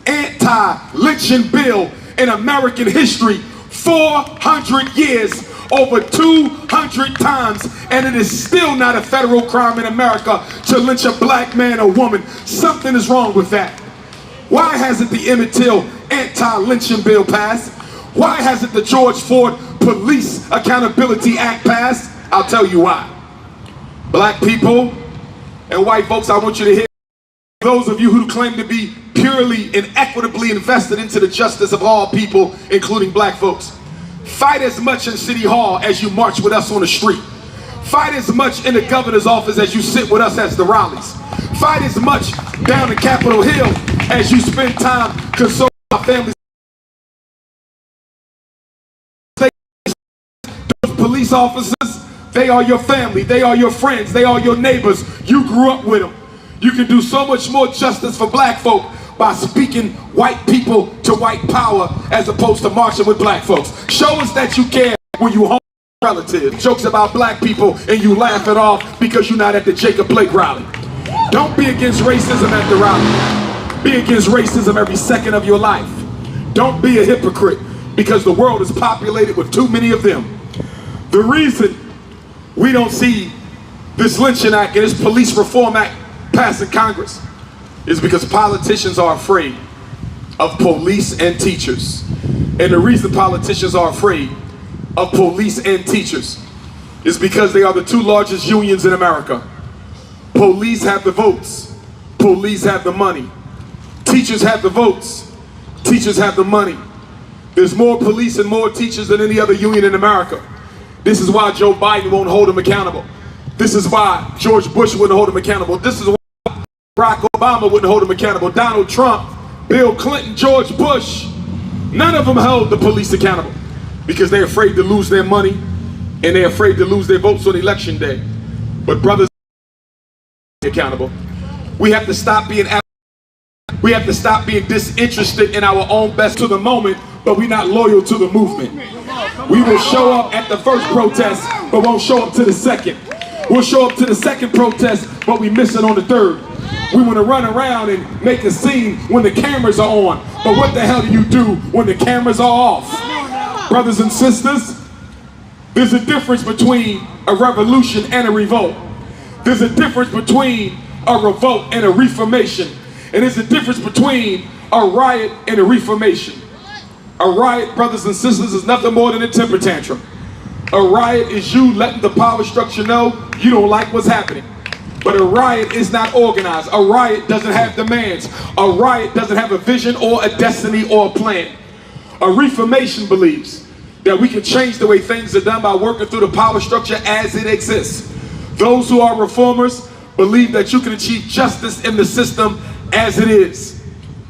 anti-lynching bill in American history. 400 years, over 200 times, and it is still not a federal crime in America to lynch a black man or woman. Something is wrong with that. Why hasn't the Emmett Till anti-lynching bill passed? Why hasn't the George Floyd Police Accountability Act passed? I'll tell you why. Black people and white folks, I want you to hear, those of you who claim to be purely and equitably invested into the justice of all people, including black folks, fight as much in City Hall as you march with us on the street. Fight as much in the governor's office as you sit with us at the rallies. Fight as much down in Capitol Hill as you spend time consoling our families. Those police officers, they are your family, they are your friends, they are your neighbors. You grew up with them. You can do so much more justice for black folk by speaking white people to white power as opposed to marching with black folks. Show us that you care when you home relatives. Jokes about black people and you laugh it off because you're not at the Jacob Blake rally. Don't be against racism at the rally. Be against racism every second of your life. Don't be a hypocrite because the world is populated with too many of them. The reason we don't see this lynching act and this police reform act passed in Congress is because politicians are afraid of police and teachers. And the reason politicians are afraid of police and teachers is because they are the two largest unions in America. Police have the votes, police have the money. Teachers have the votes, teachers have the money. There's more police and more teachers than any other union in America. This is why Joe Biden won't hold them accountable. This is why George Bush wouldn't hold them accountable. This is why Barack Obama wouldn't hold them accountable. Donald Trump, Bill Clinton, George Bush, none of them held the police accountable because they're afraid to lose their money and they're afraid to lose their votes on election day. But brothers, accountable. We have to stop being disinterested in our own best to the moment, but we're not loyal to the movement. We will show up at the first protest, but won't show up to the second. We'll show up to the second protest, but we miss it on the third. We want to run around and make a scene when the cameras are on. But what the hell do you do when the cameras are off? Brothers and sisters, there's a difference between a revolution and a revolt. There's a difference between a revolt and a reformation. And there's a difference between a riot and a reformation. A riot, brothers and sisters, is nothing more than a temper tantrum. A riot is you letting the power structure know you don't like what's happening. But a riot is not organized. A riot doesn't have demands. A riot doesn't have a vision or a destiny or a plan. A reformation believes that we can change the way things are done by working through the power structure as it exists. Those who are reformers believe that you can achieve justice in the system as it is.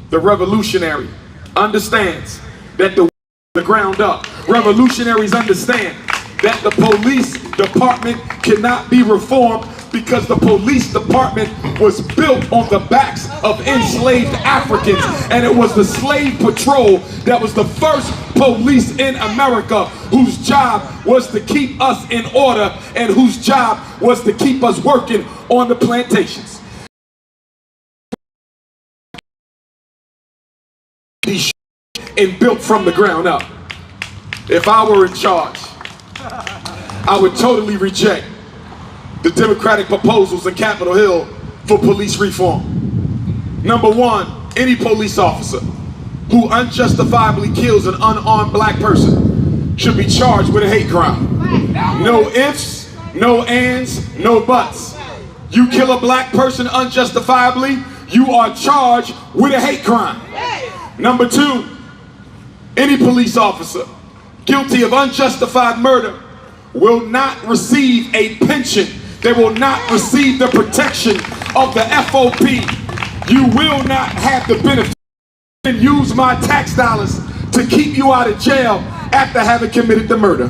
The revolutionary understands that the ground up. Revolutionaries understand that the police department cannot be reformed because the police department was built on the backs of enslaved Africans, and it was the slave patrol that was the first police in America whose job was to keep us in order and whose job was to keep us working on the plantations. And built from the ground up. If I were in charge, I would totally reject the Democratic proposals in Capitol Hill for police reform. Number one, any police officer who unjustifiably kills an unarmed black person should be charged with a hate crime. No ifs, no ands, no buts. You kill a black person unjustifiably, you are charged with a hate crime. Number two, any police officer guilty of unjustified murder will not receive a pension. They will not receive the protection of the FOP. You will not have the benefit and use my tax dollars to keep you out of jail after having committed the murder.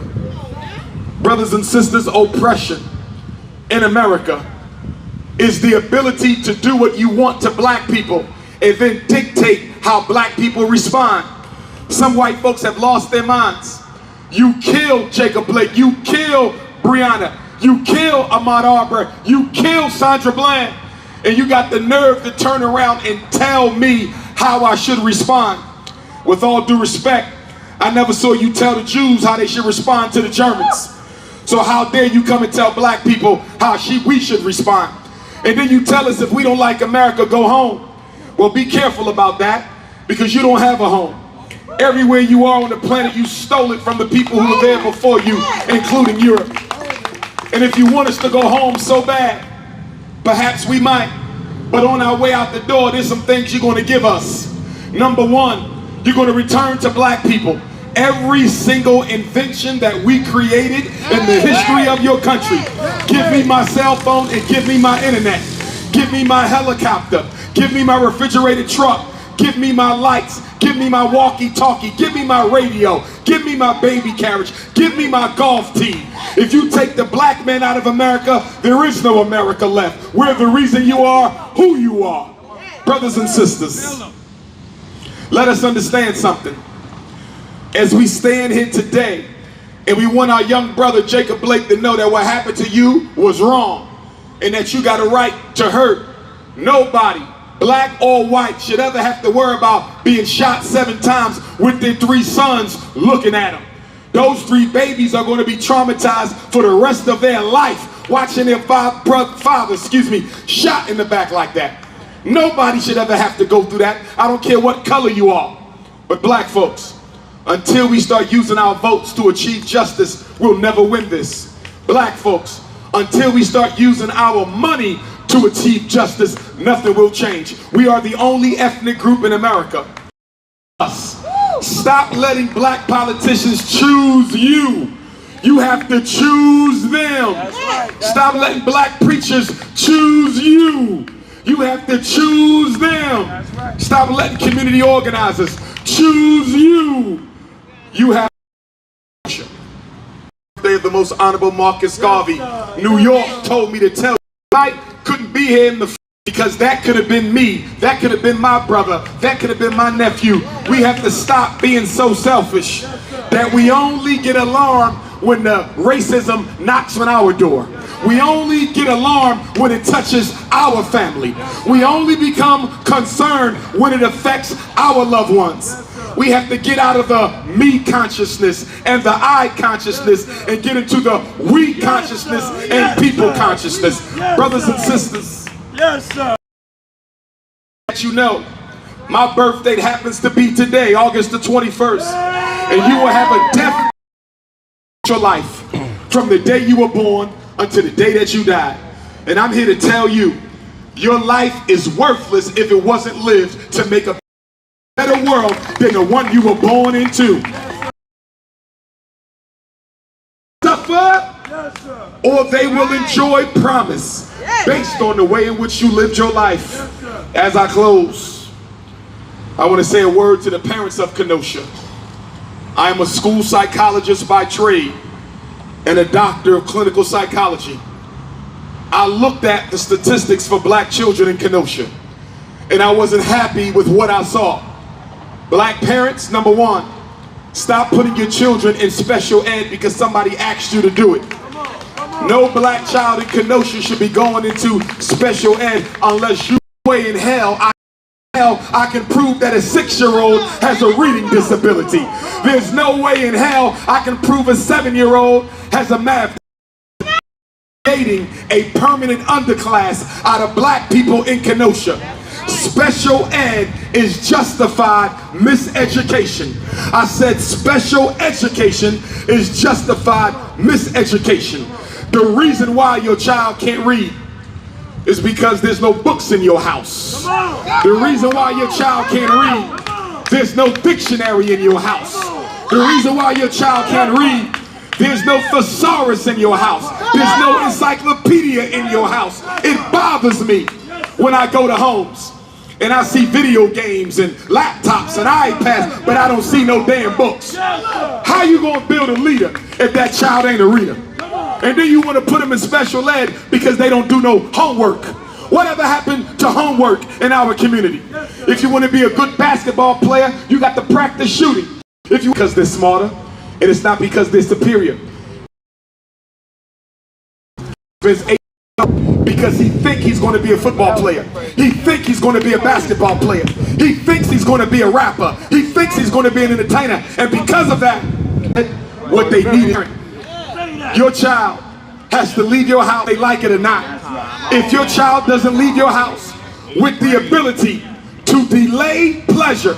Brothers and sisters, oppression in America is the ability to do what you want to black people and then dictate how black people respond. Some white folks have lost their minds. You killed Jacob Blake, you killed Breonna, you killed Ahmaud Arbery, you killed Sandra Bland, and you got the nerve to turn around and tell me how I should respond. With all due respect, I never saw you tell the Jews how they should respond to the Germans. So how dare you come and tell black people how we should respond? And then you tell us if we don't like America, go home. Well, be careful about that, because you don't have a home. Everywhere you are on the planet, you stole it from the people who were there before you, including Europe. And if you want us to go home so bad, perhaps we might. But on our way out the door, there's some things you're going to give us. Number one, you're going to return to black people every single invention that we created in the history of your country. Give me my cell phone and give me my internet. Give me my helicopter. Give me my refrigerated truck. Give me my lights. Give me my walkie-talkie. Give me my radio. Give me my baby carriage. Give me my golf team. If you take the black man out of America, there is no America left. We're the reason you are who you are. Brothers and sisters, let us understand something. As we stand here today, and we want our young brother Jacob Blake to know that what happened to you was wrong, and that you got a right to hurt. Nobody, black or white, should ever have to worry about being shot 7 times with their 3 sons looking at them. Those 3 babies are going to be traumatized for the rest of their life, watching their father, shot in the back like that. Nobody should ever have to go through that. I don't care what color you are. But black folks, until we start using our votes to achieve justice, we'll never win this. Black folks, until we start using our money to achieve justice, nothing will change. We are the only ethnic group in America. Stop letting black politicians choose you. You have to choose them. Stop letting black preachers choose you. You have to choose them. Stop letting community organizers choose you. You have the most honorable Marcus Garvey. New York told me to tell you I couldn't be here in the because that could have been me. That could have been my brother. That could have been my nephew. We have to stop being so selfish that we only get alarmed when the racism knocks on our door. We only get alarmed when it touches our family. We only become concerned when it affects our loved ones. We have to get out of the me consciousness and the I consciousness and get into the we consciousness and people consciousness. Brothers and sisters, yes, sir. You know, my birthday happens to be today, August the 21st, and you will have a death in your life from the day you were born until the day that you die. And I'm here to tell you, your life is worthless if it wasn't lived to make a better world than the one you were born into. Suffer, or they will enjoy promise based on the way in which you lived your life. As I close, I want to say a word to the parents of Kenosha. I am a school psychologist by trade and a doctor of clinical psychology. I looked at the statistics for black children in Kenosha, and I wasn't happy with what I saw. Black parents, number one, stop putting your children in special ed because somebody asked you to do it. No black child in Kenosha should be going into special ed unless you way in hell I can prove that a 6-year-old has a reading disability. There's no way in hell I can prove a 7-year-old has a math. Creating a permanent underclass out of black people in Kenosha. Special ed is justified miseducation. I said special education is justified miseducation. The reason why your child can't read is because there's no books in your house. The reason why your child can't read, there's no dictionary in your house. The reason why your child can't read, there's no thesaurus in your house. There's no encyclopedia in your house. It bothers me when I go to homes and I see video games and laptops and iPads, but I don't see no damn books. How you gonna build a leader if that child ain't a reader? And then you want to put them in special ed because they don't do no homework. Whatever happened to homework in our community? If you want to be a good basketball player, you got to practice shooting. If you, because they're smarter, and it's not because they're superior. Because he thinks he's going to be a football player. He thinks he's going to be a basketball player. He thinks he's going to be a rapper. He thinks he's going to be an entertainer. And because of that, what they need, your child has to leave your house, they like it or not. If your child doesn't leave your house with the ability to delay pleasure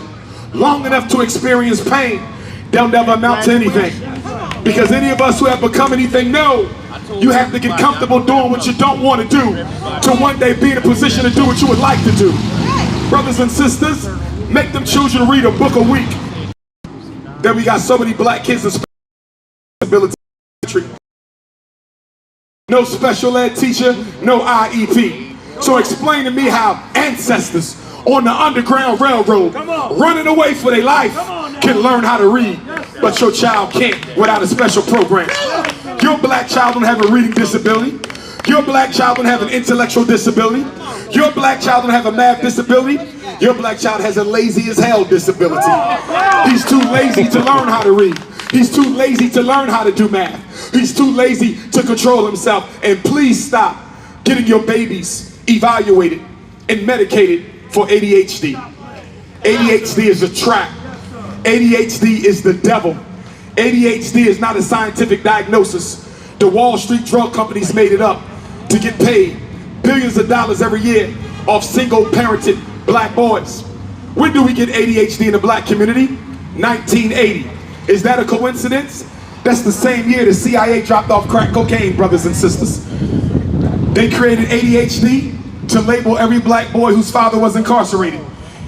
long enough to experience pain, they'll never amount to anything. Because any of us who have become anything know you have to get comfortable doing what you don't want to do to one day be in a position to do what you would like to do. Brothers and sisters, make them children read a book a week. Then we got so many black kids with ability. No special ed teacher, no IEP. So explain to me how ancestors on the Underground Railroad running away for their life can learn how to read, but your child can't without a special program. Your black child don't have a reading disability. Your black child don't have an intellectual disability. Your black child don't have a math disability. Your black child has a lazy as hell disability. He's too lazy to learn how to read. He's too lazy to learn how to do math. He's too lazy to control himself. And please stop getting your babies evaluated and medicated for ADHD. ADHD is a trap. ADHD is the devil. ADHD is not a scientific diagnosis. The Wall Street drug companies made it up to get paid billions of dollars every year off single-parented black boys. When do we get ADHD in the black community? 1980. Is that a coincidence? That's the same year the CIA dropped off crack cocaine, brothers and sisters. They created ADHD to label every black boy whose father was incarcerated.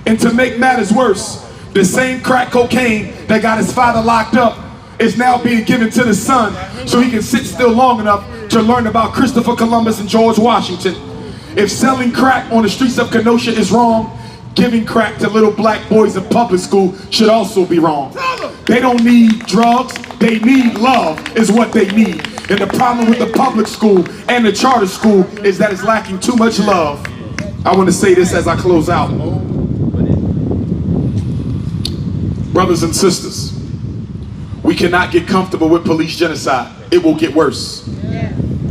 And to make matters worse, the same crack cocaine that got his father locked up is now being given to the son so he can sit still long enough to learn about Christopher Columbus and George Washington. If selling crack on the streets of Kenosha is wrong, giving crack to little black boys in public school should also be wrong. They don't need drugs, they need love is what they need. And the problem with the public school and the charter school is that it's lacking too much love. I want to say this as I close out. Brothers and sisters, we cannot get comfortable with police genocide. It will get worse.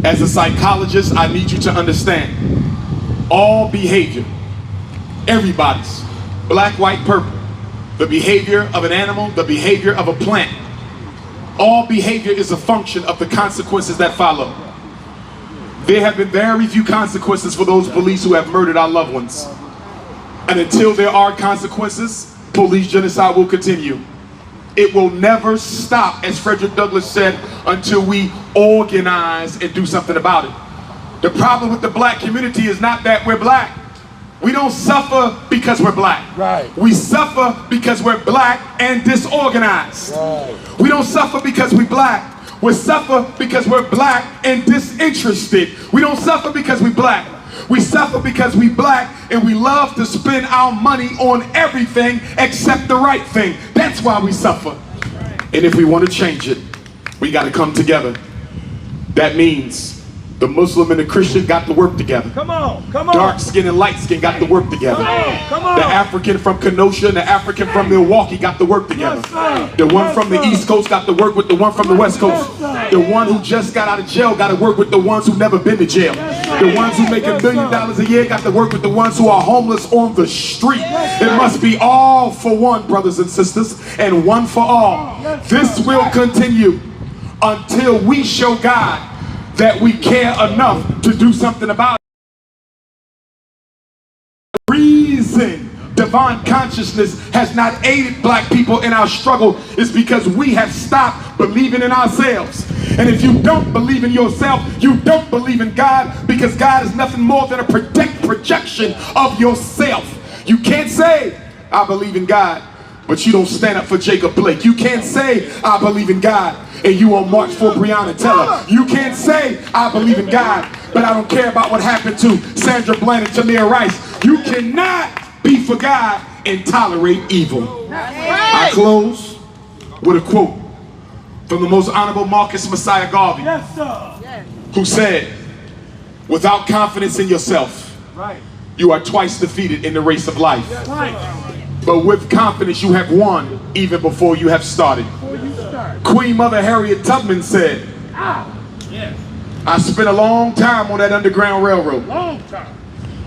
As a psychologist, I need you to understand all behavior, everybody's, black, white, purple, the behavior of an animal, the behavior of a plant, all behavior is a function of the consequences that follow. There have been very few consequences for those police who have murdered our loved ones. And until there are consequences, police genocide will continue. It will never stop, as Frederick Douglass said, until we organize and do something about it. The problem with the black community is not that we're black. We don't suffer because we're black. Right. We suffer because we're black and disorganized. Right. We don't suffer because we're black. We suffer because we're black and disinterested. We don't suffer because we're black. We suffer because we black and we love to spend our money on everything except the right thing. That's why we suffer. And if we want to change it, we got to come together. That means the Muslim and the Christian got to work together. Come on, come on. Dark skin and light skin got to work together. Come on. The African from Kenosha and the African from Milwaukee got to work together. The one from the East Coast got to work with the one from the West Coast. The one who just got out of jail got to work with the ones who never been to jail. The ones who make $1 billion a year got to work with the ones who are homeless on the street. It must be all for one, brothers and sisters, and one for all. This will continue until we show God that we care enough to do something about it. The reason divine consciousness has not aided black people in our struggle is because we have stopped believing in ourselves. And if you don't believe in yourself, you don't believe in God, because God is nothing more than a projection of yourself. You can't say, I believe in God, but you don't stand up for Jacob Blake. You can't say, I believe in God, and you won't march for Breonna Taylor. You can't say, I believe in God, but I don't care about what happened to Sandra Bland and Tamir Rice. You cannot be for God and tolerate evil. I close with a quote from the most honorable Marcus Messiah Garvey, who said, without confidence in yourself, you are twice defeated in the race of life. But with confidence you have won even before you have started. Queen Mother Harriet Tubman said, I spent a long time on that Underground Railroad.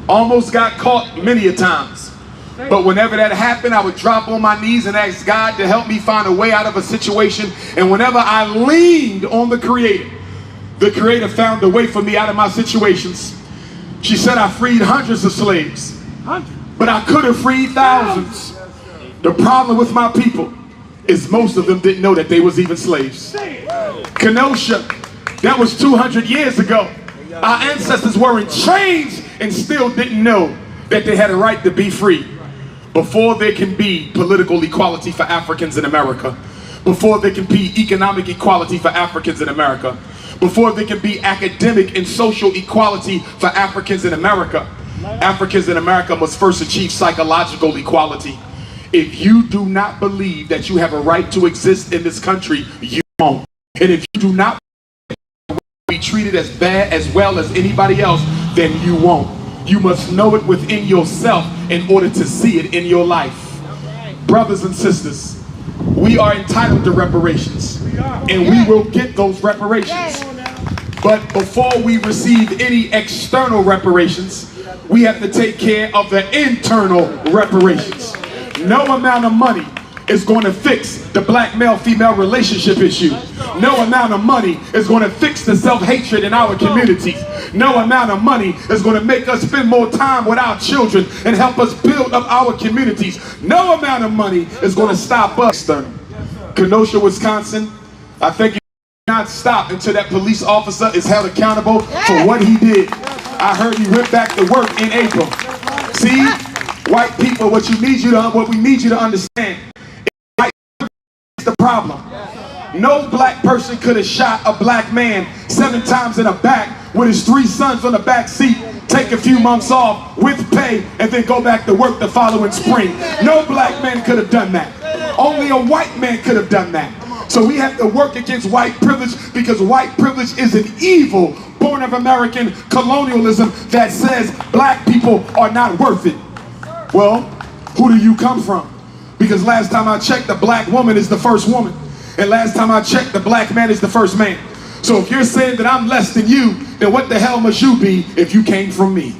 Almost got caught many a times. But whenever that happened, I would drop on my knees and ask God to help me find a way out of a situation. And whenever I leaned on the Creator found a way for me out of my situations. She said, I freed hundreds of slaves, but I could have freed thousands. The problem with my people is most of them didn't know that they was even slaves. Kenosha, that was 200 years ago. Our ancestors were in chains and still didn't know that they had a right to be free. Before there can be political equality for Africans in America, before there can be economic equality for Africans in America, before there can be academic and social equality for Africans in America, Africans in America must first achieve psychological equality. If you do not believe that you have a right to exist in this country, you won't. And if you do not be treated as bad as well as anybody else, then you won't. You must know it within yourself in order to see it in your life. Brothers and sisters, we are entitled to reparations, and we will get those reparations. But before we receive any external reparations, we have to take care of the internal reparations. No amount of money is going to fix the black male-female relationship issue. No amount of money is going to fix the self-hatred in our communities. No amount of money is going to make us spend more time with our children and help us build up our communities. No amount of money is going to stop us. Kenosha, Wisconsin, I think you cannot stop until that police officer is held accountable for what he did. I heard he went back to work in April. See, white people, what we need you to understand is the problem. No black person could have shot a black man 7 times in the back with his 3 sons on the back seat, take a few months off with pay, and then go back to work the following spring. No black man could have done that. Only a white man could have done that. So we have to work against white privilege, because white privilege is an evil born of American colonialism that says black people are not worth it. Well, who do you come from? Because last time I checked, the black woman is the first woman. And last time I checked, the black man is the first man. So if you're saying that I'm less than you, then what the hell must you be if you came from me?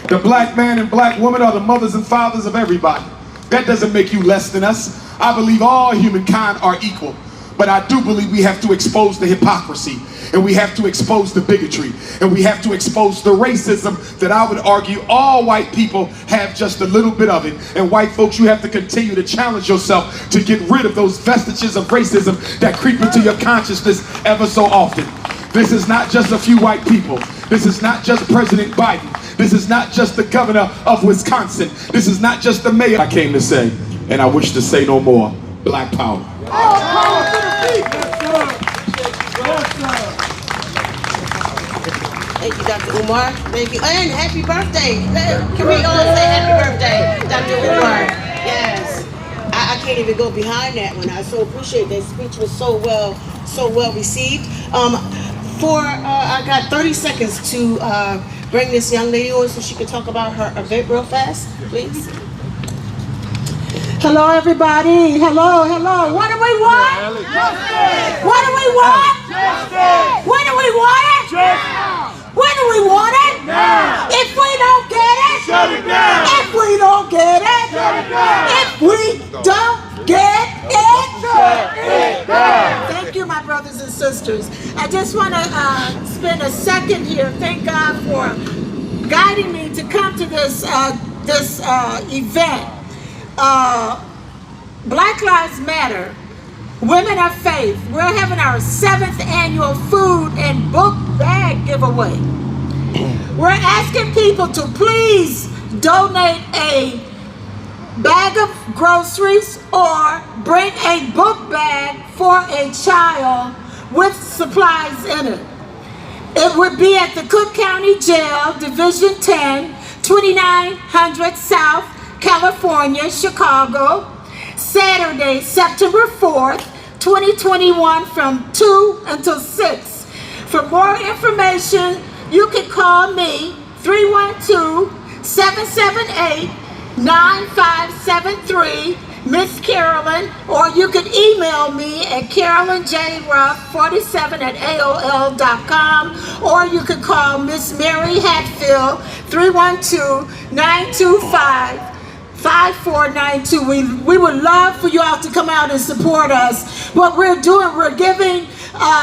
The black man and black woman are the mothers and fathers of everybody. That doesn't make you less than us. I believe all humankind are equal. But I do believe we have to expose the hypocrisy, and we have to expose the bigotry, and we have to expose the racism that I would argue all white people have just a little bit of it. And white folks, you have to continue to challenge yourself to get rid of those vestiges of racism that creep into your consciousness ever so often. This is not just a few white people. This is not just President Biden. This is not just the governor of Wisconsin. This is not just the mayor. I came to say, and I wish to say no more, Black Power. Thank you, Dr. Umar. Thank you. And happy birthday. Can we all say happy birthday, Dr. Umar? Yes. I can't even go behind that one. I so appreciate that speech. Was so well received. I got 30 seconds to bring this young lady on so she can talk about her event real fast, please. Hello, everybody. Hello. What do we want? Justice. What do we want? Justice. When do we want it? Justice. When do we want it? Now. If we don't get it, shut it down. If we don't get it, shut it down. If we don't get it, shut it down. Thank you, my brothers and sisters. I just want to spend a second here. Thank God for guiding me to come to this event. Black Lives Matter, Women of Faith. We're having our 7th annual food and book bag giveaway. We're asking people to please donate a bag of groceries or bring a book bag for a child with supplies in it. It would be at the Cook County Jail, Division 10, 2900 South, California, Chicago, Saturday, September 4th, 2021 from 2 until 6. For more information, you can call me 312 778-9573, Miss Carolyn, or you could email me at carolynjruff47@aol.com, or you could call Miss Mary Hatfield 312-925-5492. We would love for you all to come out and support us. What we're doing, we're giving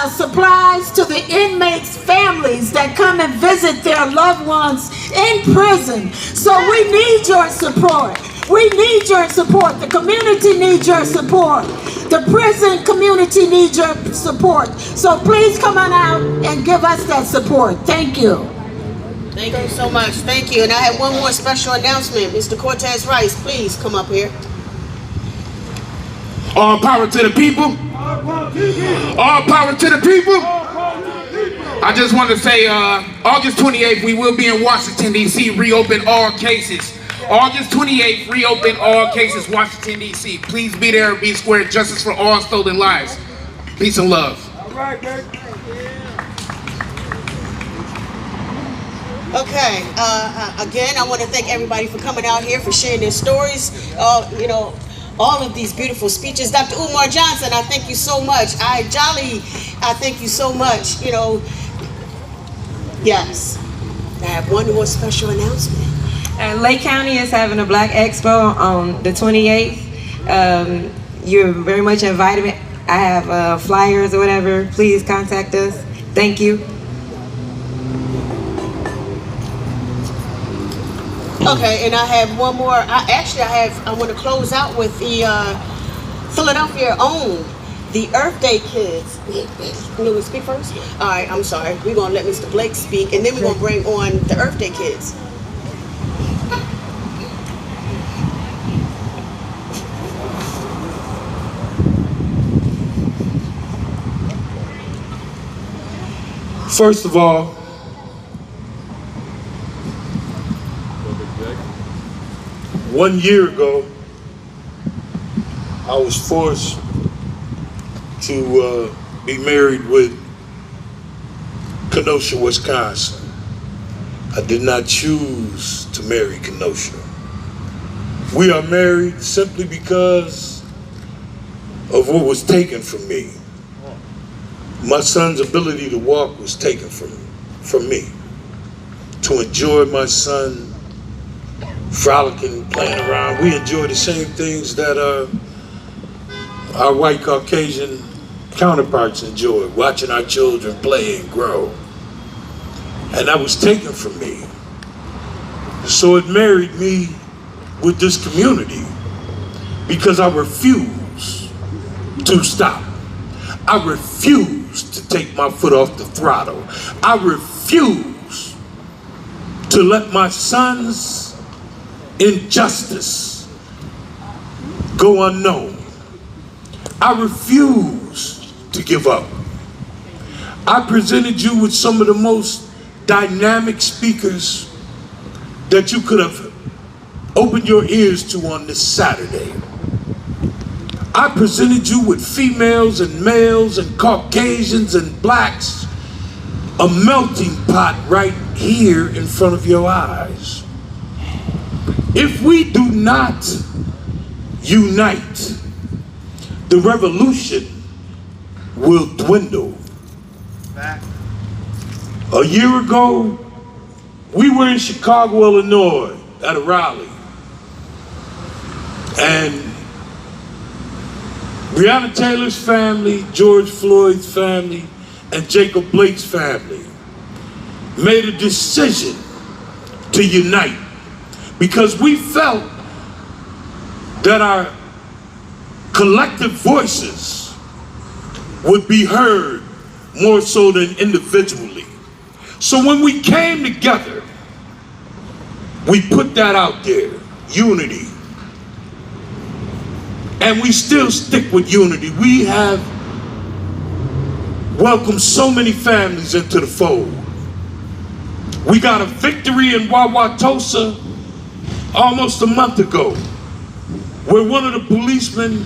supplies to the inmates' families that come and visit their loved ones in prison. So we need your support. We need your support. The community needs your support. The prison community needs your support. So please come on out and give us that support. Thank you. Thank you so much. Thank you. And I have one more special announcement. Mr. Cortez Rice, please come up here. All power to the people. All power to the people. I just want to say August 28th, we will be in Washington, D.C., reopen all cases. August 28th, reopen all cases, Washington, D.C. Please be there and be square. Justice for all stolen lives. Peace and love. Okay, again, I want to thank everybody for coming out here, for sharing their stories, you know, all of these beautiful speeches. Dr. Umar Johnson, I thank you so much. I thank you so much, you know. Yes, I have one more special announcement. Lake County is having a Black Expo on the 28th. You're very much invited. I have flyers or whatever. Please contact us. Thank you. Okay, and I have one more. I want to close out with the Philadelphia own, the Earth Day kids. You want me to speak first? All right, I'm sorry. We're going to let Mr. Blake speak, and then we're going to bring on the Earth Day kids. First of all, one year ago, I was forced to be married with Kenosha, Wisconsin. I did not choose to marry Kenosha. We are married simply because of what was taken from me. My son's ability to walk was taken from me. To enjoy my son frolicking, playing around, we enjoy the same things that our white Caucasian counterparts enjoy, watching our children play and grow. And that was taken from me. So it married me with this community because I refuse to stop. I refuse to take my foot off the throttle. I refuse to let my son's injustice go unknown. I refuse to give up. I presented you with some of the most dynamic speakers that you could have opened your ears to on this Saturday. I presented you with females and males and Caucasians and blacks, a melting pot right here in front of your eyes. If we do not unite, the revolution will dwindle. A year ago, we were in Chicago, Illinois, at a rally. And Breonna Taylor's family, George Floyd's family, and Jacob Blake's family made a decision to unite because we felt that our collective voices would be heard more so than individually. So when we came together, we put that out there, unity. And we still stick with unity. We have welcomed so many families into the fold. We got a victory in Wauwatosa almost a month ago, where one of the policemen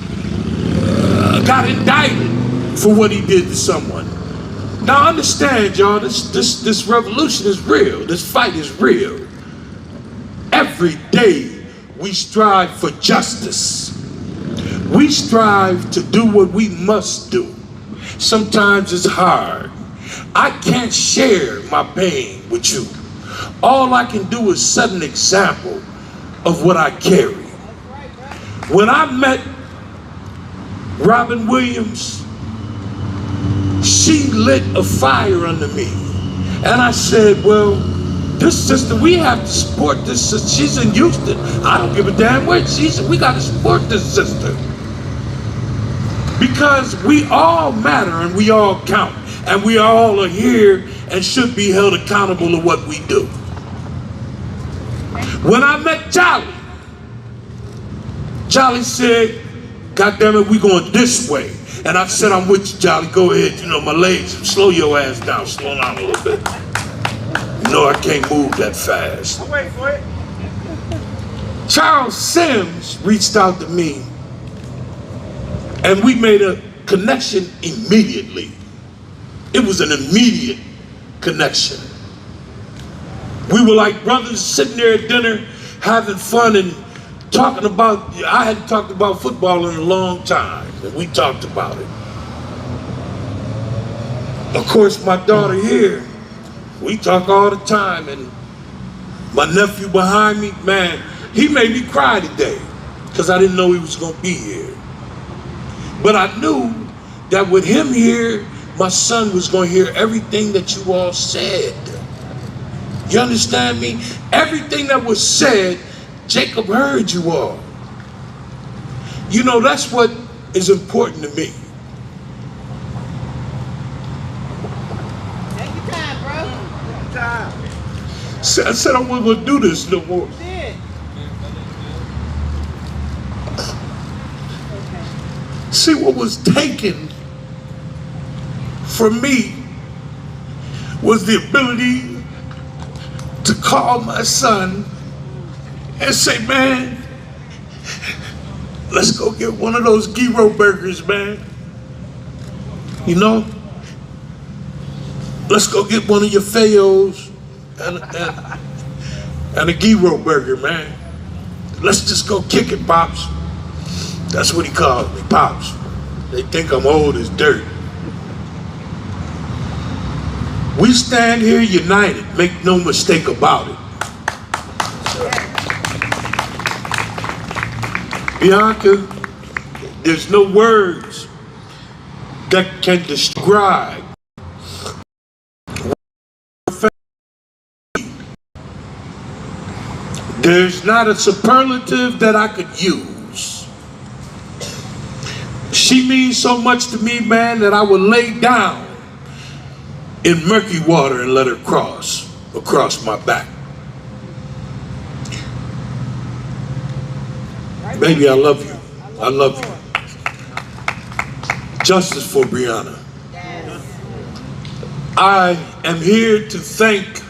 got indicted for what he did to someone. Now understand, y'all, this revolution is real. This fight is real. every day we strive for justice. We strive to do what we must do. Sometimes it's hard. I can't share my pain with you. All I can do is set an example of what I carry. When I met Robin Williams, she lit a fire under me. And I said, well, this sister, we have to support this sister. She's in Houston. I don't give a damn where she's. We got to support this sister. Because we all matter and we all count. And we all are here and should be held accountable to what we do. When I met Jolly said, God damn it, we going this way. And I said, I'm with you, Jolly, go ahead. You know, my legs, slow your ass down, slow down a little bit. You know I can't move that fast. I'll wait for it. Charles Sims reached out to me and we made a connection immediately. It was an immediate connection. We were like brothers sitting there at dinner having fun and talking about, I hadn't talked about football in a long time, and we talked about it. Of course, my daughter here, we talk all the time, and my nephew behind me, man, he made me cry today because I didn't know he was going to be here. But I knew that with him here, my son was going to hear everything that you all said. You understand me? Everything that was said, Jacob heard you all. You know, that's what is important to me. Take your time, bro. Take your time. I said I wasn't going to do this no more. See, what was taken from me was the ability to call my son and say, man, let's go get one of those gyro burgers, man. You know? Let's go get one of your Fayos and a gyro burger, man. Let's just go kick it, Pops. That's what he calls me, Pops. They think I'm old as dirt. We stand here united, make no mistake about it. Bianca, there's no words that can describe there's not a superlative that I could use. She means so much to me, man, that I would lay down in murky water and let her cross across my back. Baby, I love you. I love you. Justice for Breonna. I am here to thank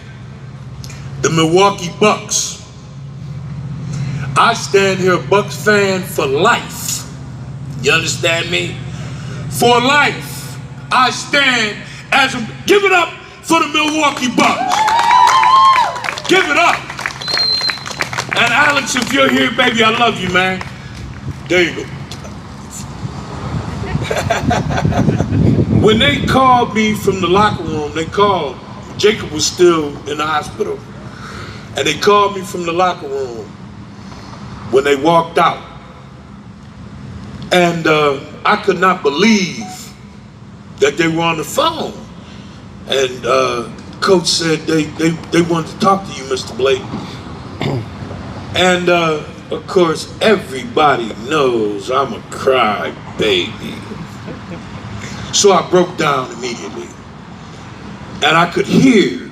the Milwaukee Bucks. I stand here a Bucks fan for life. You understand me? For life, I stand as a, give it up for the Milwaukee Bucks. Give it up. And Alex, if you're here, baby, I love you, man. There you go. When they called me from the locker room, Jacob was still in the hospital. And they called me from the locker room when they walked out. And I could not believe that they were on the phone. And Coach said they wanted to talk to you, Mr. Blake. And of course, everybody knows I'm a cry baby. So I broke down immediately. And I could hear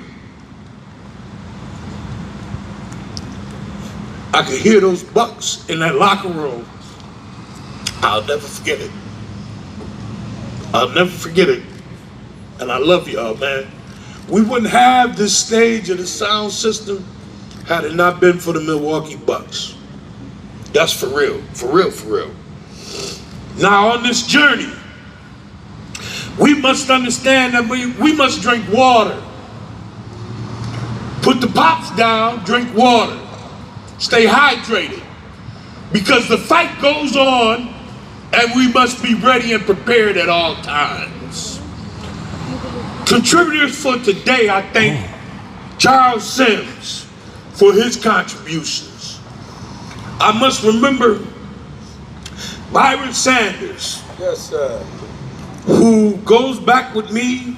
those Bucks in that locker room. I'll never forget it. I'll never forget it. And I love y'all, man. We wouldn't have this stage or the sound system had it not been for the Milwaukee Bucks. That's for real, for real, for real. Now on this journey, we must understand that we must drink water. Put the pops down, drink water. Stay hydrated. Because the fight goes on and we must be ready and prepared at all times. Contributors for today, I thank Charles Sims for his contributions. I must remember Byron Sanders, Yes, sir. who goes back with me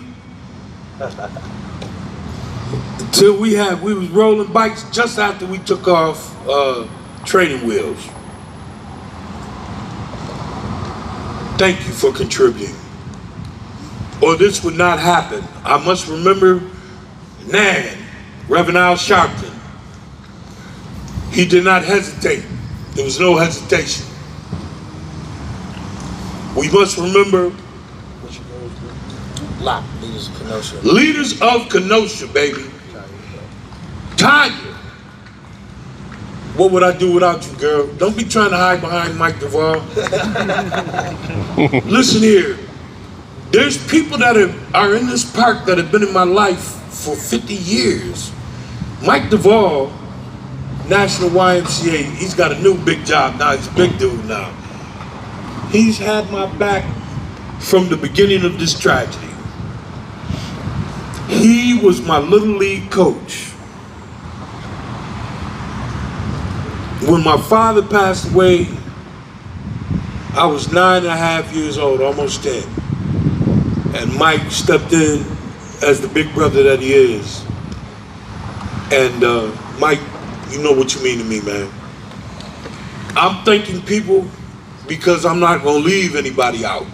until we was rolling bikes just after we took off training wheels. Thank you for contributing, or this would not happen. I must remember Nan, Reverend Al Sharpton. He did not hesitate. There was no hesitation. We must remember Leaders of Kenosha. leaders of Kenosha, baby. Tanya. What would I do without you, girl? Don't be trying to hide behind Mike Duvall. Listen here. There's people that are in this park that have been in my life for 50 years. Mike Duvall, National YMCA, he's got a new big job now. He's a big dude now. He's had my back from the beginning of this tragedy. He was my Little League coach. When my father passed away, I was 9.5 years old, almost 10. And Mike stepped in as the big brother that he is. And Mike, you know what you mean to me, man. I'm thanking people because I'm not gonna leave anybody out.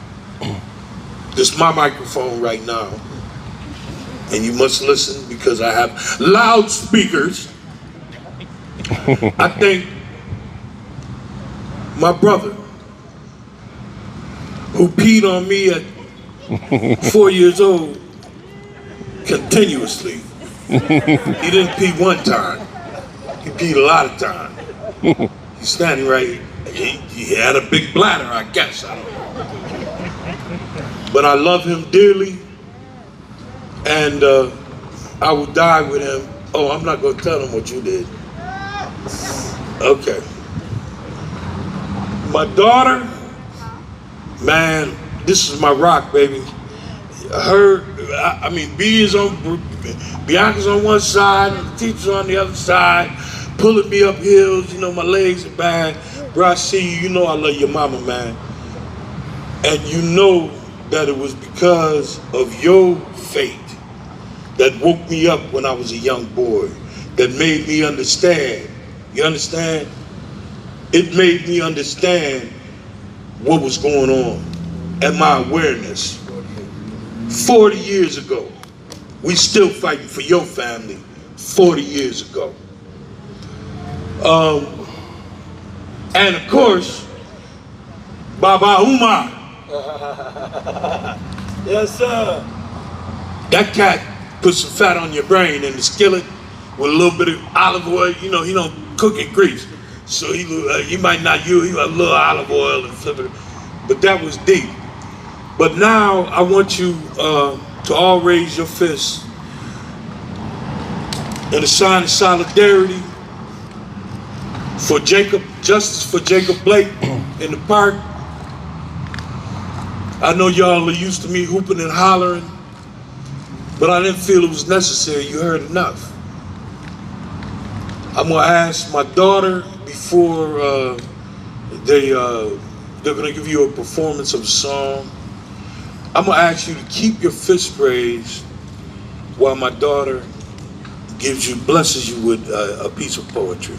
This is my microphone right now. And you must listen because I have loudspeakers. I thank my brother who peed on me at 4 years old continuously. He didn't pee one time. He peed a lot of times. He's standing right here. He had a big bladder, I guess. I don't know. But I love him dearly. And I will die with him. Oh, I'm not gonna tell him what you did. Okay. My daughter, man, this is my rock, baby. B is on, Bianca's on one side, and the teacher's on the other side, pulling me up hills. You know, my legs are bad. Bro, I see you, you know I love your mama, man. And you know that it was because of your faith that woke me up when I was a young boy, that made me understand. You understand? It made me understand what was going on and my awareness. 40 years ago, we still fighting for your family 40 years ago. And of course, Baba Umar. Yes, sir. That cat put some fat on your brain in the skillet with a little bit of olive oil. You know, he don't cook in grease. So he might not use a little olive oil and flip it. But that was deep. But now I want you to all raise your fists in a sign of solidarity for Jacob, justice for Jacob Blake in the park. I know y'all are used to me hooping and hollering, but I didn't feel it was necessary. You heard enough. I'm gonna ask my daughter before they're gonna give you a performance of a song. I'm gonna ask you to keep your fists raised while my daughter blesses you with a piece of poetry.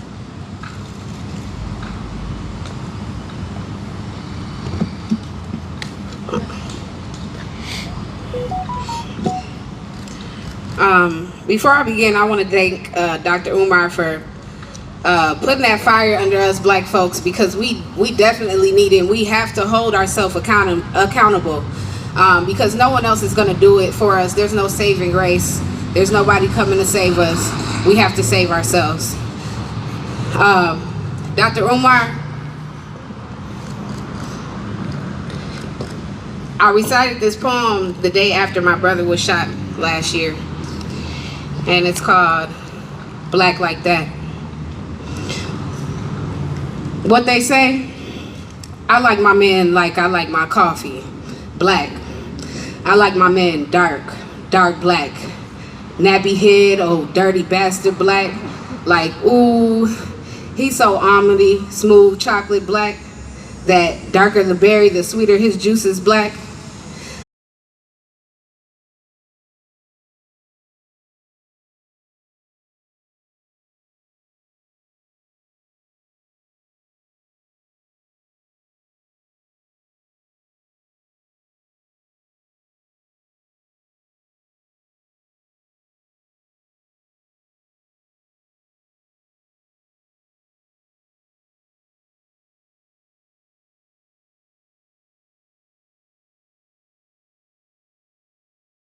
Before I begin, I want to thank Dr. Umar for putting that fire under us black folks, because we definitely need it. We have to hold ourselves accountable because no one else is going to do it for us. There's no saving grace. There's nobody coming to save us. We have to save ourselves. Dr. Umar, I recited this poem the day after my brother was shot last year, and it's called Black Like That. What they say, I like my man like I like my coffee, black. I like my man dark black. Nappy head, oh dirty bastard black. Like, ooh, he's so almondy, smooth chocolate black. That darker the berry, the sweeter his juice is black.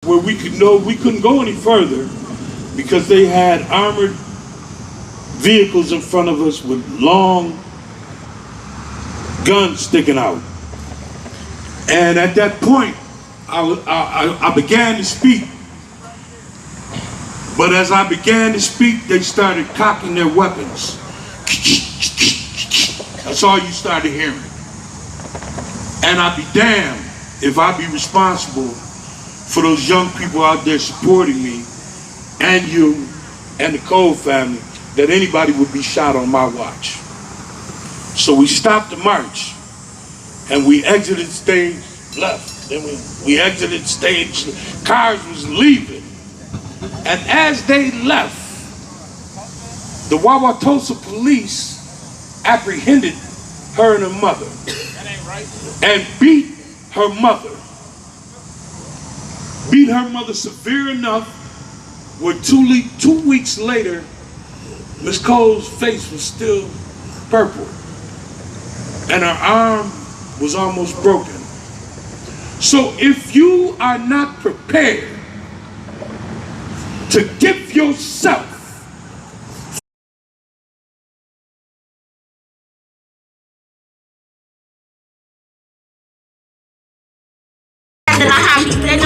Where we couldn't go any further because they had armored vehicles in front of us with long guns sticking out. And at that point, I began to speak. But as I began to speak, they started cocking their weapons. That's all you started hearing. And I'd be damned if I'd be responsible for those young people out there supporting me, and you, and the Cole family, that anybody would be shot on my watch. So we stopped the march, and we exited stage left. Then we exited stage, cars was leaving. And as they left, the Wauwatosa police apprehended her and her mother, and beat her mother. Beat her mother severe enough where 2 weeks later, Miss Cole's face was still purple and her arm was almost broken. So if you are not prepared to give yourself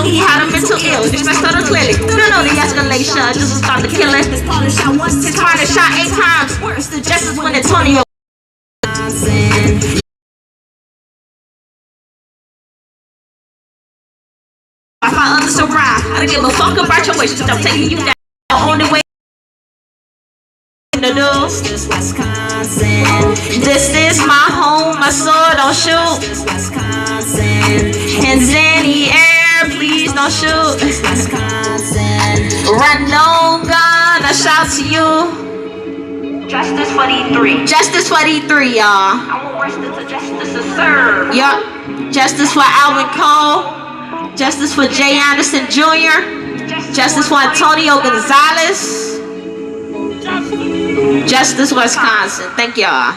he had a mental ill, dispatched to the clinic. Don't know the escalation, just start the killing. His partner shot 8 times. Just as when Antonio. If I understood right, I don't give a fuck about your wish. I'm taking you down. The only way to do. This is my home, my soul, don't shoot. Hands in the air, please don't shoot. Random gun, I shout to you. Justice for D3. Justice for D3, y'all. I want rest until justice is served. Yup. Justice for Alvin Cole. Justice for Jay Anderson Jr. Justice for Antonio Gonzalez. Justice Wisconsin. Thank y'all.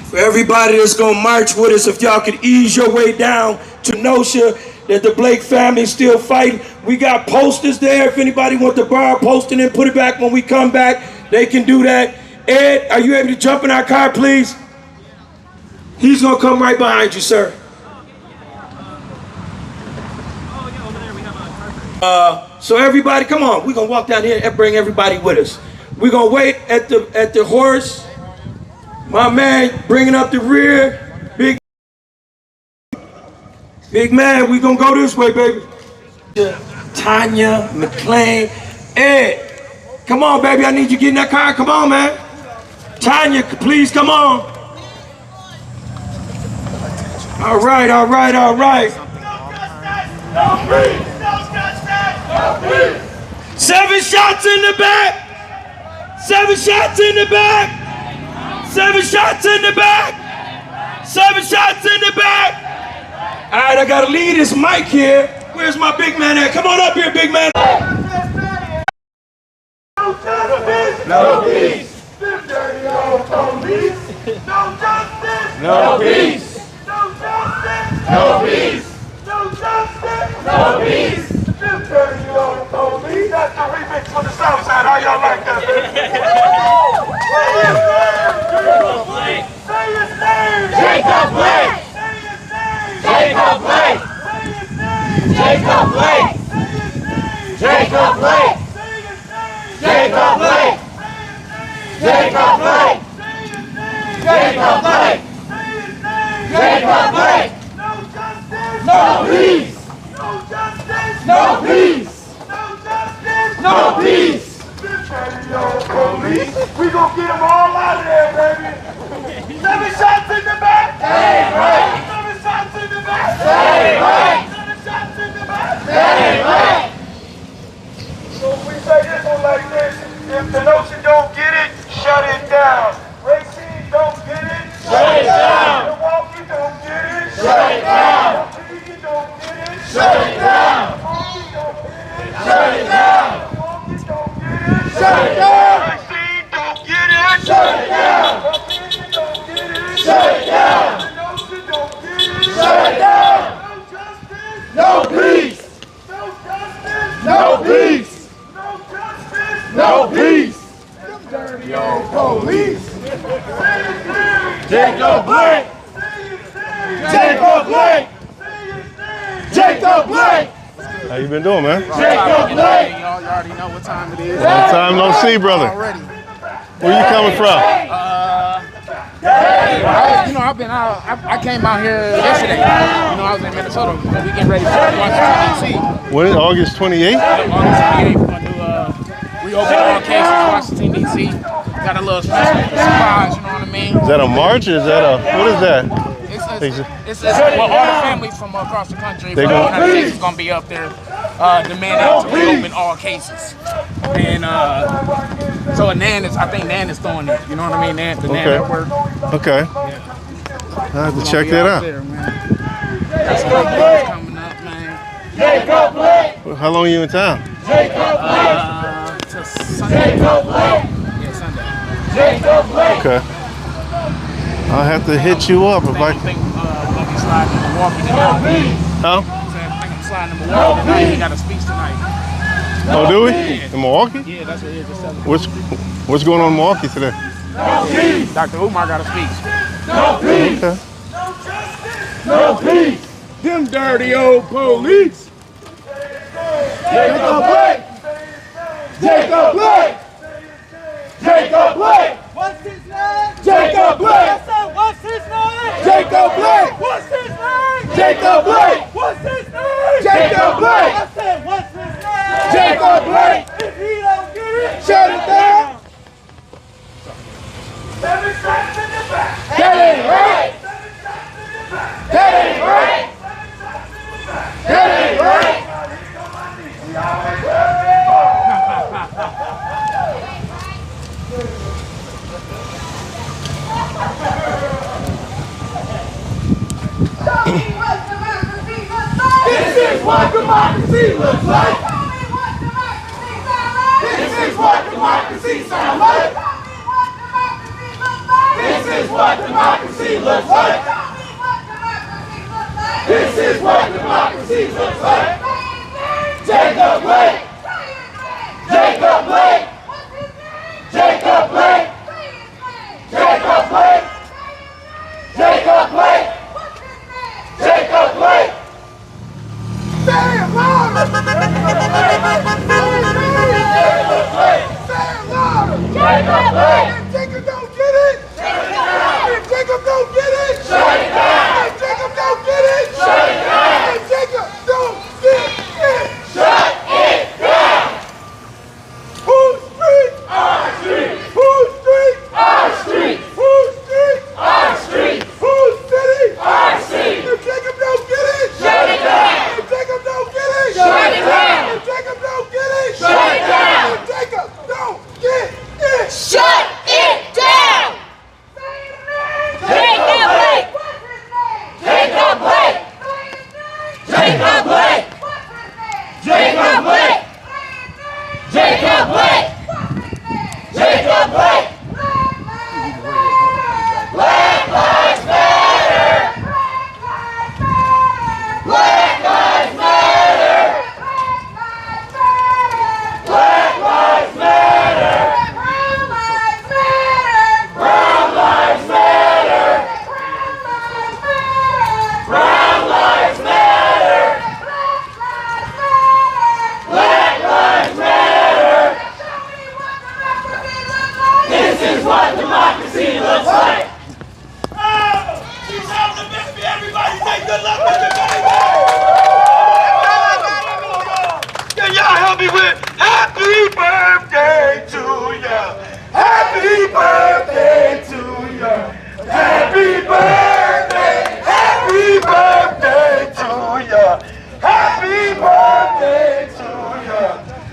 For everybody that's gonna march with us, if y'all could ease your way down to Kenosha, that the Blake family is still fighting. We got posters there. If anybody wants to borrow a poster and put it back when we come back, they can do that. Ed, are you able to jump in our car, please? He's gonna come right behind you, sir. So everybody, come on. We're gonna walk down here and bring everybody with us. We're gonna wait at the horse. My man bringing up the rear. Big man, we gonna go this way, baby. Tanya, McLean, Ed. Come on, baby, I need you to get in that car. Come on, man. Tanya, please come on. All right, all right, all right. No breathe. 7 shots in the back. 7 shots in the back. 7 shots in the back. 7 shots in the back. All right, I gotta leave this mic here. Where's my big man at? Come on up here, big man. No peace. Them dirty old police. No justice. No peace. No justice. No peace. No justice. No peace. Them dirty old police. That's the remix for the South Side. How y'all like that, baby? Say his name. Jacob Blake. Say his name. Jacob Blake. Say his name. Jacob Blake. Say his name. Jacob Blake. Say his Jacob Blake! Jacob Blake! Jacob Blake! Jacob Blake! No justice! No peace! No justice! No peace! No justice! No peace! Police. We gonna get them all out of there, baby. 7 shots in the back. That ain't right. 7 shots in the back. That ain't right. 7 shots in the back. That ain't right. So if we say this one like this, if the notion don't get it, shut it down. Racine don't get it, shut it down. Milwaukee don't get it, shut it down. Milwaukee don't get it, shut it down. Milwaukee don't get it, shut it down. Milwaukee don't get it, shut it down. Racine don't get it, shut it down. Milwaukee don't get it, shut it down. The notion don't get it, shut it down. No justice, no peace. No justice, no peace. No justice, no peace. Them dirty old police. Jacob Blake. Jacob Blake. Jacob Blake. How you been doing, man? Jacob Blake. Y'all already know what time it is. Long time no see, brother. Already. Where you coming from? I've been out. I came out here yesterday. I was in Minnesota. We getting ready for Washington, D.C. When? August 28th? August 28th. We're going to reopen all cases in Washington, D.C. Got a little special surprise, you know what I mean? Is that a march or is that a, what is that? It's all the families from across the country from the United States is going to be up there demanding to reopen all cases. And so I think Nan is throwing it, you know what I mean? The Nan Network. Okay. Yeah. I have to check that out. Got some big things coming up, man. Jacob Blake. How long are you in town? Jacob Blake. Till Sunday. Jacob Blake. Yeah, Sunday. Jacob Blake. Okay. I'll have to hit you up if I think we're going to be sliding in Milwaukee tonight. Huh? I think I'm sliding in Milwaukee tonight. He got a speech tonight. Oh, do we? In Milwaukee? Yeah, that's what he just said. What's going on in Milwaukee today? No peace. Dr. Umar got a speech. No peace. Okay. No justice. No peace. Them dirty old police. Jacob Blake. Jacob Blake. Jacob Blake. What's his name? Jacob Blake. I said, what's his name? Jacob Blake. What's his name? Jacob Blake. What's his name? Jacob Blake. I said, what's his name? Jacob Blake. If he don't get it, shut it down. 7 shots in the back. That ain't right. 7 shots in the back. That ain't right. 7 shots in the back. That ain't right. We always heard it. This is what democracy looks like. This is what democracy sounds like. This is what democracy looks like. This is what democracy looks like. Jacob Blake. Jacob Blake. Jacob Blake. Jacob Blake. Jacob Blake. Jacob Blake. Say it louder. Jacob Blake. Say it louder. Jacob Blake. If Jacob don't get it, shut it down. If Jacob don't get it, shut it down. If Jacob don't get it, shut it down. If Jacob don't get it, shut it Blake! Oh, she's having a baby. Everybody say good luck with the baby. Can y'all help me with happy birthday to ya? Happy birthday to ya. Happy birthday. Happy birthday to ya. Happy birthday to ya.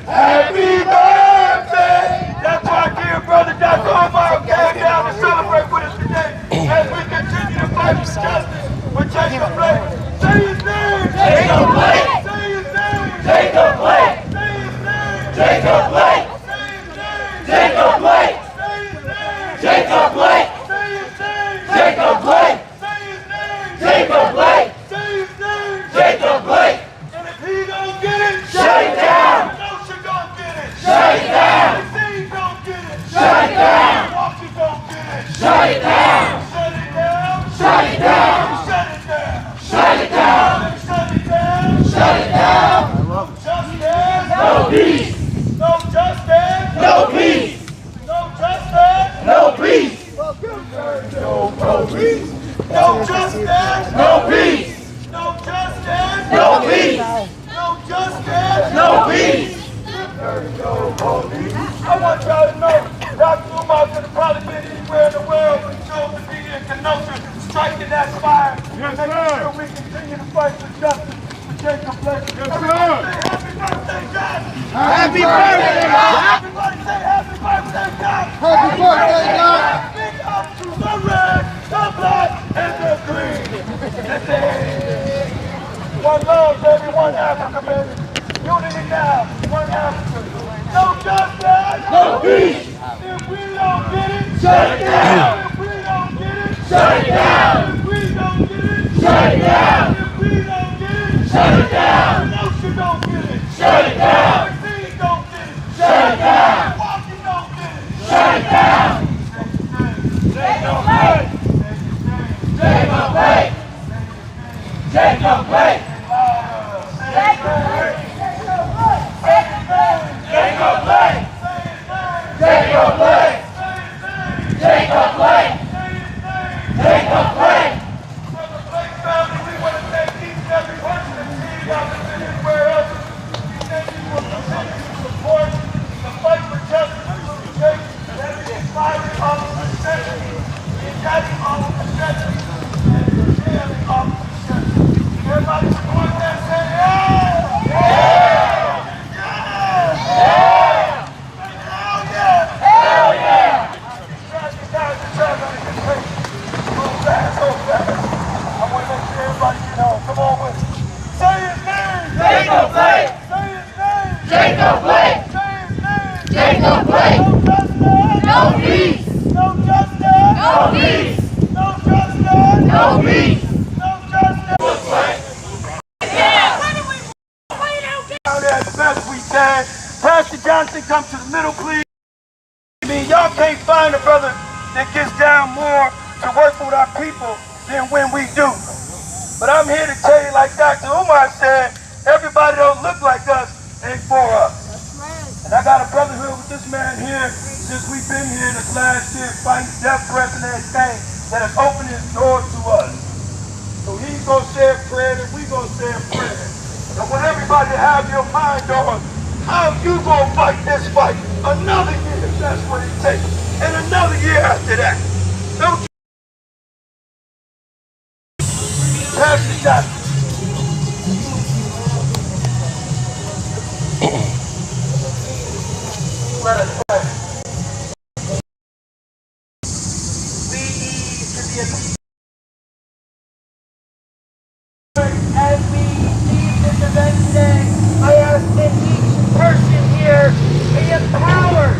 Happy birthday. That's why I give Brother Dr. Omar came down to celebrate with us today as we continue to fight for justice with Jacob Blake. Say his name. Jacob Blake. Say his name. Jacob Blake. Say his name. Jacob Blake. Say his name. Jacob Blake. Say his name. Jacob Blake. Say his name. Jacob Blake. Say his name. Jacob Blake. Say his name. Jacob Blake. And if he don't get it, shut it down. Kenosha don't get it. Shut it down. If he don't get it, shut it down. Milwaukee don't get it. Shut it down. Shut it down. Shut it down. Shut it down. Shut it down. Shut it down. Shut it down. No justice. No peace. No justice. No peace. No justice. No peace. No peace. No justice. No peace. No justice. No peace. No justice. No peace. I want y'all to know Dr. Umar could have probably been anywhere in the world, but chose to be in Kenosha, striking that fire, and making sure we continue to fight for justice for Jacob Blake. Everybody say happy birthday, God! Happy birthday, God! Everybody say happy birthday, God! Happy birthday, God! Big up to the red, the black, and the green. One love, baby, one Africa, baby. Unity now, one Africa. No justice, no peace. If we don't get it, shut it down. If we don't get it, shut it down. If we don't get it, shut it down. If we don't get it, shut it down. Kenosha don't get it, shut it down. Racine don't get it, shut it down. Milwaukee don't get it, shut it down. Jacob Blake. Jacob Blake. Jacob Blake. Jacob Blake. Jacob Blake! Jacob Blake! Jacob Blake! Jacob Blake! For the Blake family, we want to thank each and every person that sees y'all and anywhere else. We thank you for continuing to support the fight for justice for the state and every inspiring officer session, the indicting officer session, and the jailing officer session. Everybody support that, say yeah! Yeah! Come on with it. Say his name. Jacob Blake. Say his name. Jacob Blake. Say his name. Jacob Blake. No justice. No peace. No justice. No peace. No justice. No peace. No justice. Out there as best we can. Pastor Johnson, come to the middle, please. I mean, y'all can't find a brother that gets down more to work with our people than when we do. But I'm here to tell you, like Dr. Umar said, everybody don't look like us ain't for us. And I got a brotherhood with this man here since we've been here this last year fighting death threats and everything that has opened his door to us. So he's going to say a prayer and we going to say a prayer. And want everybody to have your mind on how you going to fight this fight another year if that's what it takes. And another year after that. Don't Pastor Johnson. Let us pray. As we leave this event today, I ask that each person here be empowered.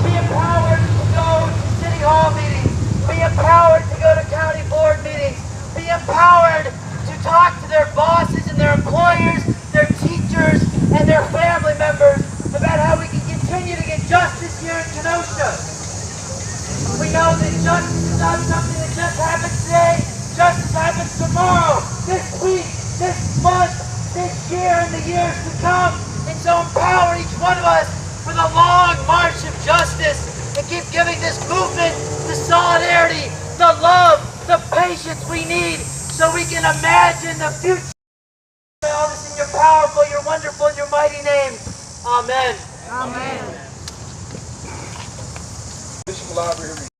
Be empowered to go to City Hall meetings. Be empowered to go to county board meetings. Be empowered to talk to their bosses and their employers, their teachers, and their family members about how we can continue to get justice here in Kenosha. We know that justice is not something that just happens today. Justice happens tomorrow, this week, this month, this year, and the years to come. And so empower each one of us for the long march of justice and keep giving this movement the song. solidarity, the love, the patience we need so we can imagine the future. All this in your powerful, your wonderful, and your mighty name. Amen. Amen. Bishop Library,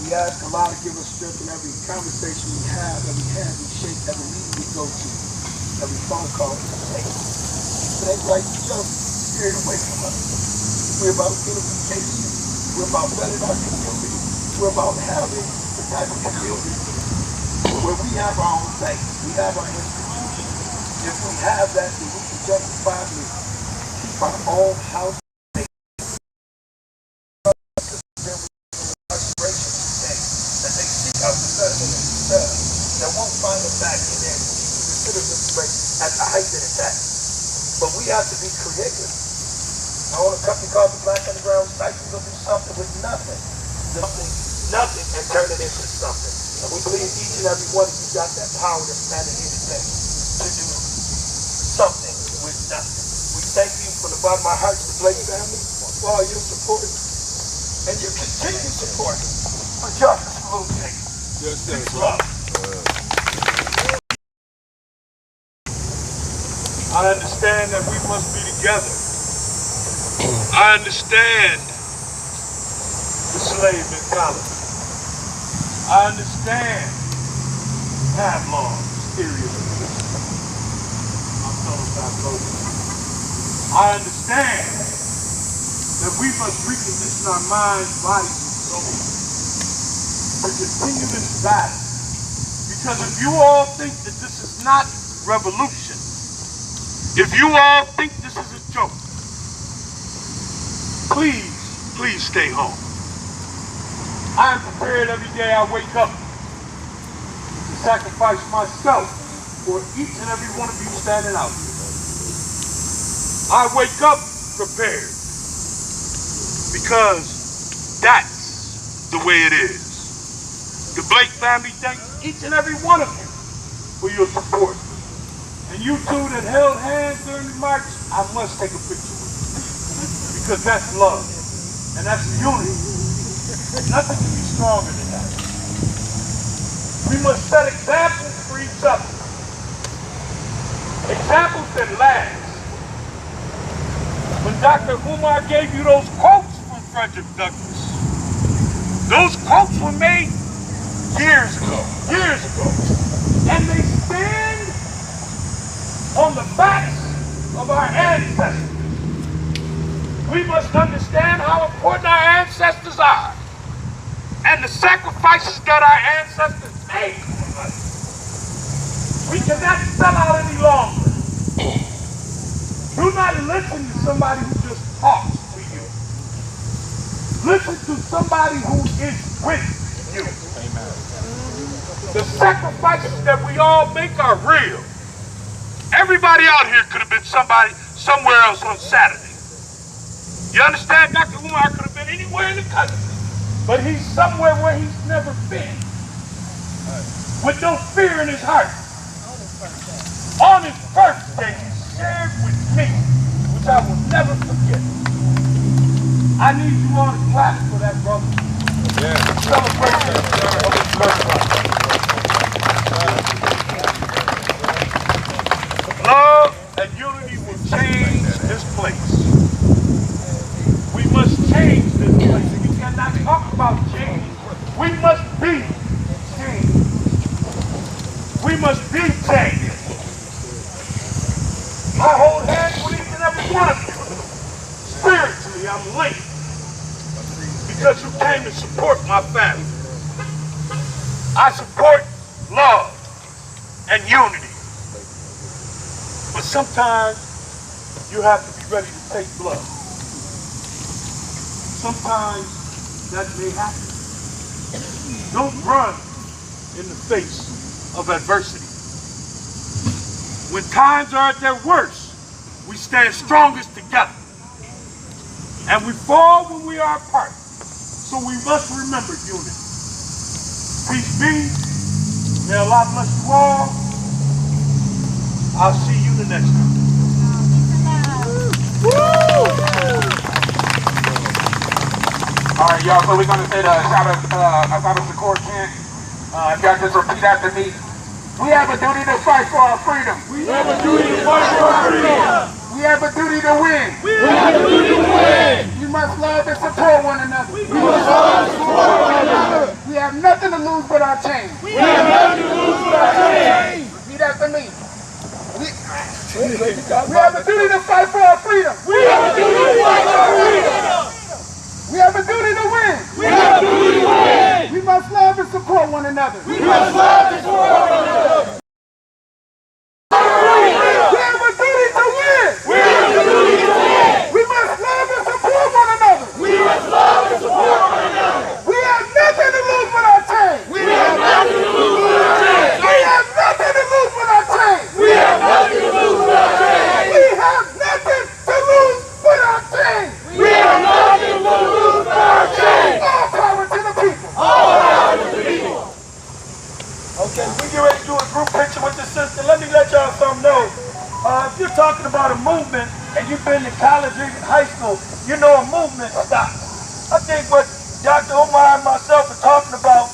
we ask Allah to give us strength in every conversation we have, every hand we shake, every meeting we go to, every phone call we take. But ain't like jump scared away from us. We're about unification. We're about bettering our community. We're about having the type of community where we have our own thing. We have our institutions. If we have that, then we can justifiably keep our own house. That won't find us back in there the citizens at the height that it's at. But we have to be creative. I own a company called the Black Underground Cycle. We'll do something with nothing. Nothing and turn it into something. And we believe each and every one of you got that power that's standing here today to do something with nothing. We thank you from the bottom of our hearts, the Blake family, for all your support and your continued support for Justice for Little Jake. Yes, sir. I understand that we must be together. I understand the slave mentality. I understand Pavlov's theory of I understand that we must recondition our minds, bodies, and souls to continue this battle. Because if you all think that this is not revolution, if you all think this is a joke, please stay home. I am prepared every day I wake up to sacrifice myself for each and every one of you standing out here. I wake up prepared because that's the way it is. The Blake family thanks each and every one of you for your support. And you two that held hands during the march, I must take a picture with you. Because that's love. And that's unity. Nothing can be stronger than that. We must set examples for each other. Examples that last. When Dr. Umar gave you those quotes from Frederick Douglass, those quotes were made years ago. And they stand on the backs of our ancestors. We must understand how important our ancestors are and the sacrifices that our ancestors made for us. We cannot sell out any longer. Do not listen to somebody who just talks to you. Listen to somebody who is with you. Amen. The sacrifices that we all make are real. Everybody out here could have been somebody somewhere else on Saturday. You understand? Dr. Umar could have been anywhere in the country, but he's somewhere where he's never been, with no fear in his heart. On his birthday, he shared with me, which I will never forget. I need you all to clap for that, brother. Yeah. Celebration of his birthday. Love and unity will change this place. We must change this place. We cannot talk about change. We must be change. We must be change. I hold hands with each and every one of you. Spiritually, I'm linked because you came to support my family. I support love and unity. But sometimes you have to be ready to take blood. Sometimes that may happen. Don't run in the face of adversity. When times are at their worst, we stand strongest together. And we fall when we are apart. So we must remember unity. Peace be. May Allah bless you all. I'll see you the next time. All right, y'all, so we're going to say the shout out Shakur chant. If y'all just repeat after me. We have a duty to fight for our freedom. We have a duty to fight for our freedom. We have a duty to win. We have a duty to win. We must love and support one another. We must love and support one another. We have nothing to lose but our chains. We have nothing to lose but our chains. Repeat after me. We have a duty to fight for our freedom. We have a duty to fight for our freedom. We have a duty to win. We have a duty to win. We must love and support one another. We must love and support one another. We have a duty to win. We have a duty to win. We must love and support one another. We must love and support one another. We have nothing to lose but our chains. We have nothing to lose but our chains. We have nothing to lose but our chains. We have nothing to lose but our chains. We have nothing to lose but our chains. We have nothing to lose but our chains. All power to the people. All power to the people. Okay, we get ready to do a group picture with the sister. Let me let y'all something know. If you're talking about a movement and you've been to college or even high school, you know a movement stops. I think what Dr. Umar and myself are talking about,